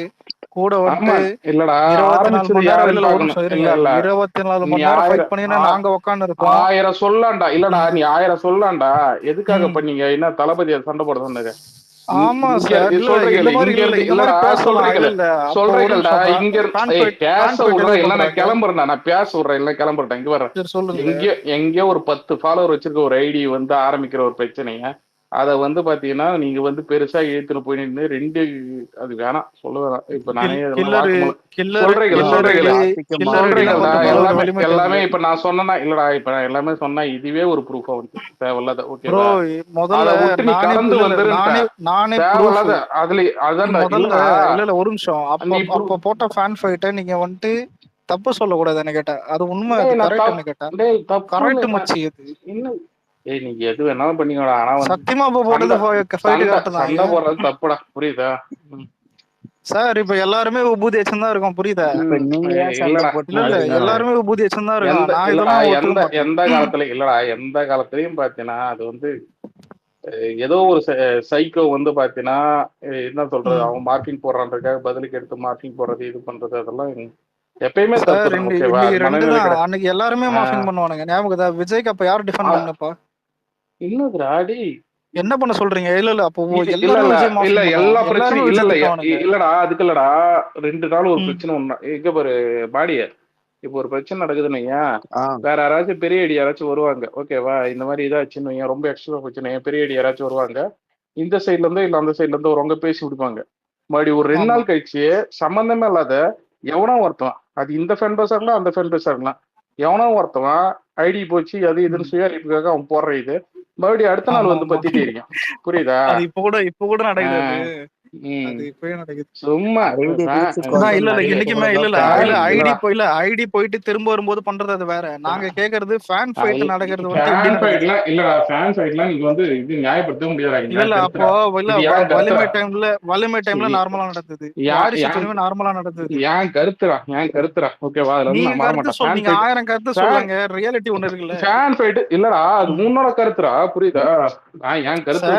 கூட வந்து 24 மணி நேரம் ஃபைட் பண்ணினா நாங்க உட்கார்ந்து இருக்கோம். 1000 சொல்லலாம்டா. இல்லடா நீ 1000 சொல்லலாம்டா. எதுக்காக பண்ணீங்க? என்ன தளபதியை சண்டை போட சொன்னது? ஆமா சார் இந்த மாதிரி சொல்றேன்டா. இங்க பேச விடுறேன் இல்ல நான் கிளம்புறேன். நான் பேச விடுறேன் இல்ல கிளம்புறேன். இங்க வர்றேன். எங்கேயோ ஒரு 10 ஃபாலோவர் வச்சிருக்க ஒரு ஐடி ஆரம்பிக்கிற ஒரு பிரச்சனைய அத பாத்தீங்கன்னா நீங்க பெருசா ஏத்துன்னு போய் நின்று 2 அது வேணாம் சொல்ல வேணாம். இப்ப நானே எல்லாமே இப்ப நான் சொன்னா இல்லடா இப்ப நான் எல்லாமே சொன்னா இதுவே ஒரு ப்ரூஃபா வந்து தேவையில்லாத. ஓகேவா? நீ கடந்து தேவையில்லாத அதுல அதான் ஒரு நிமிஷம் அப்ப போட்ட ஃபேன் ஃபைட்ட நீங்க தப்பு சொல்ல கூடாது. என்ன கேட்டா அது உண்மை கேட்டா கரெக்ட் மச்சி. இன்னும் நீங்க எது வேணாலும் பண்ணிக்கோடா. ஆனா சத்தியமா சண்டை போடுறது தப்புடா. புரியுதா சார்? இப்ப எல்லாருமே உபூதி வச்சுதான் இருக்கோம். புரியுதா? எல்லாருமே உபூதி வச்சுதான் இருக்கோம். எந்த காலத்துல இல்லடா எந்த காலத்துலயும் பாத்தீங்கன்னா அது ஏதோ ஒரு சைக்கோ பாத்தீங்கன்னா என்ன சொல்றது அவன் மார்க்கிங் போடுறான்றதுக்காக பதிலுக்கு எடுத்து மார்க்கிங் போடுறது இது பண்றது அதெல்லாம் எப்பயுமே அன்னைக்கு எல்லாருமே மார்க்கிங் பண்ணுவானுங்க. ஞாபகம் விஜய்க்கு அப்ப யாரு டிஃபெண்ட் பண்ணப்பா? என்ன பண்ண சொல்றீங்க? இல்ல அப்போ இல்ல எல்லா பிரச்சனையும் இல்லடா அதுக்கு இல்லடா 2 நாள் ஒரு பிரச்சனை ஒண்ணு எங்க பாரு பாடிய. இப்போ ஒரு பிரச்சனை நடக்குதுன்னு வேற யாராச்சும் பெரிய ஐடி யாராச்சும் வருவாங்க. ஓகேவா? இந்த மாதிரி இதாச்சுன்னு ரொம்ப எக்ஸ்ட்ரா பிரச்சனை பெரிய ஐடி யாராச்சும் வருவாங்க. இந்த சைட்ல இருந்தோ இல்ல அந்த சைட்ல இருந்தோ வரவங்க பேசி விடுப்பாங்க. மறுபடியும் ஒரு 2 நாள் கழிச்சு சம்பந்தமே இல்லாத எவனோ ஒருத்தவன் அது இந்த ஃபேன் பேஸா இருக்கலாம் அந்த ஃபேன் பேஸா இருக்கலாம் எவனோ ஒருத்தவன் ஐடி போச்சு அது இதுன்னு சுயரிப்புக்காக அவன் போடுற இது மறுபடியும் அடுத்த நாள் பத்திட்டே இருக்கான். புரியுதா? இப்ப கூட நடக்குது. சும்மா ஐடி போயிட்டு திரும்ப வரும்போது பண்றது அது வேற. நாங்க கேக்குறது ஃபேன் ஃபைட் நடக்கிறது இது நியாயப்படுத்த முடியாது. இல்ல அப்போ வலிமை டைம்ல நார்மலா நடந்தது. நார்மலா நடந்தது. ஏன் கருத்துறா ஓகேவா? நீங்க 1000 கருத்து சொல்லுங்க. ரியாலிட்டி ஒண்ணு இருக்குல்ல. ஃபேன் ஃபைட் இல்லடா அது உன்னோட கருத்துறா. புரியுதா? என் கருத்து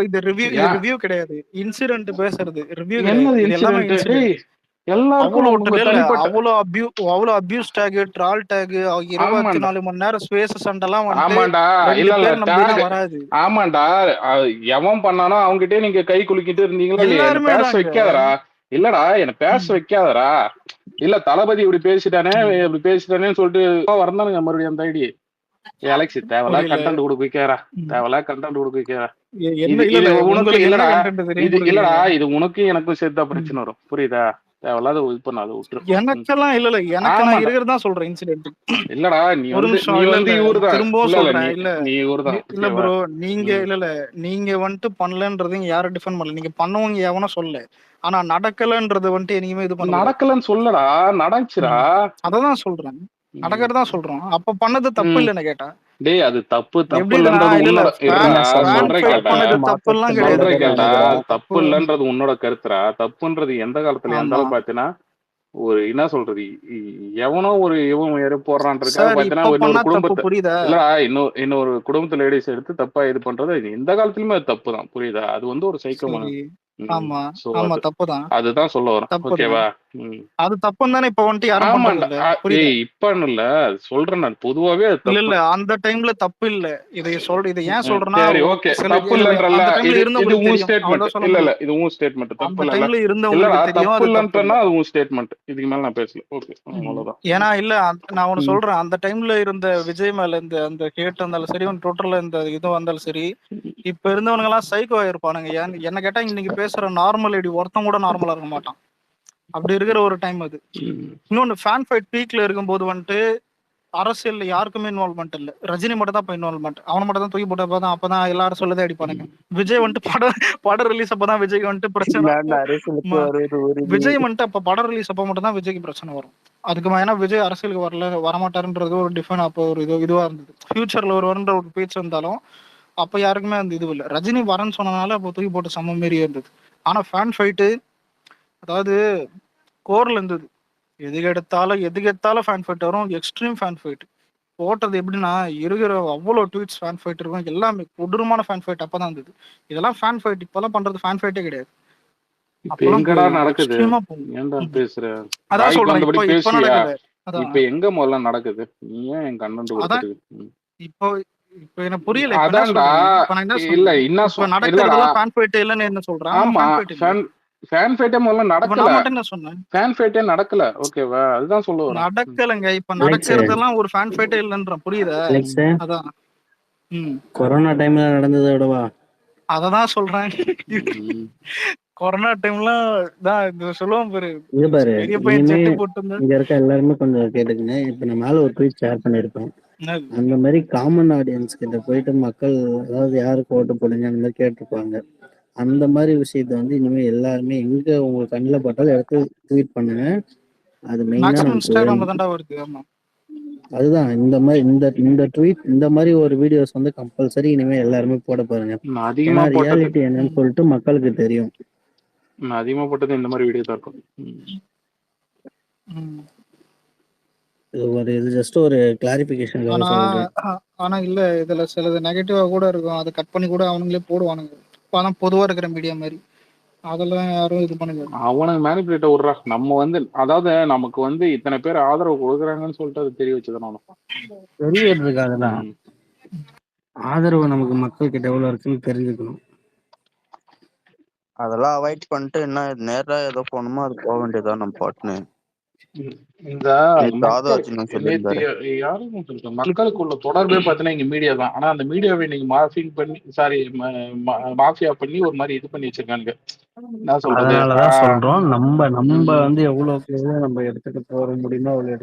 இது ரிவ்யூ கிடையாது. இன்சிடென்ட் பேசுறது ரிவ்யூ அவ்வளவு அபியூஸ் டேக் ட்ரால் டேக் 24 மணி நேரம் ஸ்பேஸ் சண்டெல்லாம் வராது. ஆமாண்டா எவன் பண்ணானோ அவங்ககிட்ட நீங்க கை குலுக்கிட்டு இருந்தீங்களா? பேச வைக்காதடா. இல்லடா என்ன பேச வைக்காதடா. இல்ல தளபதி இப்படி பேசிட்டானேன்னு சொல்லிட்டு வரந்தானுங்க மறுபடியும் அந்த ஐடி. அலெக்ஸ் தேவையில்லா கண்டென்ட் கொடுக்க தேவையில்லா கண்டென்ட் கொடுக்க இது உனக்கு இல்லடா, இது இல்லடா, இது உனக்கு எனக்கும் சேர்த்தா பிரச்சனை வரும். புரியுதா? தேவையில்லாத இது பண்ணாத விட்டுரு. எனக்கெல்லாம் இல்ல எனக்கு நான் இருக்கிறதா சொல்றேன் இன்சிடென்ட். இல்லடா நீ வந்து இவர்தான் திரும்பவும் சொல்றேன். நீ இவர்தான் இல்ல ப்ரோ, நீங்க இல்ல நீங்க வந்துட்டு பண்ணலன்றது யாரும் டிஃபெண்ட் பண்ணல. நீங்க பண்ணவங்க எவனோ சொல்ல, ஆனா நடக்கலன்றது வந்துட்டு என்னைக்குமே இது பண்ண நடக்கலன்னு சொல்லடா, நடந்துச்சுடா. அததான் சொல்றேன், நடக்கிறதா சொல்றோம். அப்ப பண்ணது தப்பு இல்லன்னு கேட்டா டேய் அது தப்பு இல்லன்றது உன்னோட தப்பு இல்லன்றது உன்னோட கருத்துரா. தப்புன்றது எந்த காலத்துல எந்த அளவு பாத்தீங்கன்னா ஒரு என்ன சொல்றது, எவனோ ஒரு இவன் போடுறான்றதுக்காக பாத்தீங்கன்னா இன்னொரு குடும்பத்தை இல்லடா இன்னொரு குடும்பத்துல லேடிஸ் எடுத்து தப்பா இது பண்றது எந்த காலத்துலயுமே அது தப்பு தான். புரியுதா? அது வந்து ஒரு சைக்கமான அதுதான் சொல்ல வரும். ஓகேவா? அது தப்புன்னு தானே இப்ப வந்துட்டு யாரும் இப்ப இல்ல சொல்றேன் நான் பொதுவாவே. இல்ல அந்த டைம்ல தப்பு இல்ல. இதை ஏன் சொல்றேன்னா தப்பு இல்லன்றல்ல, இது உன் ஸ்டேட்மெண்ட். இல்ல இது உன் ஸ்டேட்மெண்ட். தப்பு இல்ல இருந்தவங்களுக்கு தப்பு இல்லன்றனா அது உன் ஸ்டேட்மெண்ட். இதுக்கு மேல நான் பேசல. ஓகே அவ்வளவுதான். ஏன்னா இல்ல நான் ஒன்னு சொல்றேன், அந்த டைம்ல இருந்த விஜய் மேல இந்த அந்த ஹேட் இருந்தாலும் சரி, டோட்டலா இந்த இது வந்தாலும் சரி, இப்ப இருந்தவங்க எல்லாம் சைக்கோ ஆயிருப்பானுங்க. என்ன கேட்டா இன்னைக்கு பேசுற நார்மல் ஐடி ஒருத்தன் கூட நார்மலா இருக்க மாட்டான். அப்படி இருக்கிற ஒரு டைம் அது. இன்னொன்னு ஃபேன் ஃபைட் பீக்ல இருக்கும்போது வந்துட்டு அரசியல்ல யாருக்குமே இன்வால்வ்மெண்ட் இல்ல. ரஜினி மட்டும் தான் இன்வால்வ்மெண்ட். அவனை மட்டும் தான் தூக்கி போட்டப்பதான் அப்பதான் எல்லாரும் சொல்லதே அடிப்பானுங்க. விஜய் வந்துட்டு படம் ரிலீஸ் அப்பதான் விஜய்க்கு வந்துட்டு பிரச்சனை. விஜய் வந்துட்டு அப்ப படம் ரிலீஸ் அப்ப மட்டும் தான் விஜய்க்கு பிரச்சனை வரும். அதுக்கு ஏன்னா விஜய் அரசியலுக்கு வரமாட்டாருன்றது ஒரு டிஃபன் அப்போ ஒரு இதுவா இருந்தது. ஃபியூச்சர்ல ஒரு பேச்சு வந்தாலும் அப்ப யாருக்குமே அந்த இது இல்லை. ரஜினி வரேன்னு சொன்னனால அப்போ தூக்கி போட்டு சம மாரியே இருந்தது. ஆனா ஃபேன் ஃபைட்டு அதாவது கோர்ல இருந்தது. எதுக்கு எடுத்தாலும் ஃபேன் ஃபைட் வரும். எக்ஸ்ட்ரீம் ஃபேன் ஃபைட் போட்டது எப்படின்னா இருக்கிற அவ்வளோ ட்வீட்ஸ் ஃபேன் ஃபைட் இருக்கும். எல்லாமே கொடூரமான ஃபேன் ஃபைட் அப்பதான் இருந்தது. இதெல்லாம் ஃபேன் ஃபைட் இப்பெல்லாம் பண்றது ஃபேன் ஃபைட்டே கிடையாது. நடக்குது ஏன்டா பேசுற? அதான் சொல்றேன் இப்ப எங்க முதல்ல நடக்குது? நீ ஏன் என் கண்டென்ட் கொடுத்துட்டு இப்போ எனக்கு புரியல. அதான்டா இல்ல இன்னும் நடக்கிறதுல ஃபேன் ஃபைட் இல்லன்னு என்ன சொல்றேன்? ஆமா ஃபேன் ஃபைட்டே முதல்ல நடக்கல. ஃபேன் ஃபைட்டே நடக்கல. ஓகேவா? அதுதான் சொல்ல வரேன். நடக்கலங்க. இப்ப நடக்கிறதெல்லாம் ஒரு ஃபேன் ஃபைட்டே இல்லன்ற புரியுதா? அதான் கொரோனா டைம்ல நடந்ததை விடவா? அததான் சொல்றேன். கொரோனா டைம்ல தான் சொல்லுவோம் பாரு. இங்க பாரு, இங்க இருக்க எல்லாருமே கொஞ்சம் கேட்டுக்குங்க. இப்ப நான் மேல ஒரு ட்வீட் ஷேர் பண்ணிருப்பேன். அந்த மாதிரி காமன் ஆடியன்ஸ் கிட்ட போயிட்டு மக்கள் அதாவது யாருக்கு ஓட்டு போடுங்க அந்த மாதிரி கேட்டிருப்பாங்க. அந்த மாதிரி விஷயத்த வந்து இனிமே எல்லாருமே எங்க உங்க கண்ணில் பட்டாலும் எடுத்து ட்வீட் பண்ணுங்க. அது மெயினா அதுதான் இந்த மாதிரி இந்த ட்வீட் இந்த மாதிரி ஒரு வீடியோஸ் வந்து கம்பல்சரி இனிமே எல்லாருமே போட பாருங்க. ரியாலிட்டி என்னன்னு சொல்லிட்டு மக்களுக்கு தெரியும். அதிகமா போட்டது இந்த மாதிரி வீடியோ தான் இருக்கும். இது ஜஸ்ட் ஒரு கிளாரிஃபிகேஷன். ஆனா இல்ல இதுல சிலது நெகட்டிவா கூட இருக்கும். அதை கட் பண்ணி கூட அவனுங்களே போடுவானுங்க. ஆனா பொதுவா இருக்கிற மீடியா மாதிரி அதெல்லாம் யாரும் இது பண்ணுங்க. அவனுக்கு மேனிபுலேட் விடுறா. நம்ம வந்து அதாவது நமக்கு வந்து இத்தனை பேர் ஆதரவு கொடுக்குறாங்கன்னு சொல்லிட்டு அது தெரிய வச்சுதான் தெரியறதுக்காகதான் ஆதரவு நமக்கு மக்கள் கிட்ட எவ்வளவு இருக்குன்னு தெரிஞ்சுக்கணும். அதெல்லாம் அவாய்ட் பண்ணிட்டு என்ன நேரா ஏதோ போகணுமோ அது போக வேண்டியதான் நம்ம பாட்டுன்னு. இந்த மக்களுக்குள்ள தொடர்பே பாத்தீங்கன்னா இங்க மீடியா தான். ஆனா அந்த மீடியாவை நீங்க மாஃபியா பண்ணி ஒரு மாதிரி இது பண்ணி வச்சிருக்காங்க. அதனாலதான் சொல்றோம் நம்ம வந்து எவ்வளவு நம்ம எடுத்துட்டு போற முடியுமோ அவ்வளவு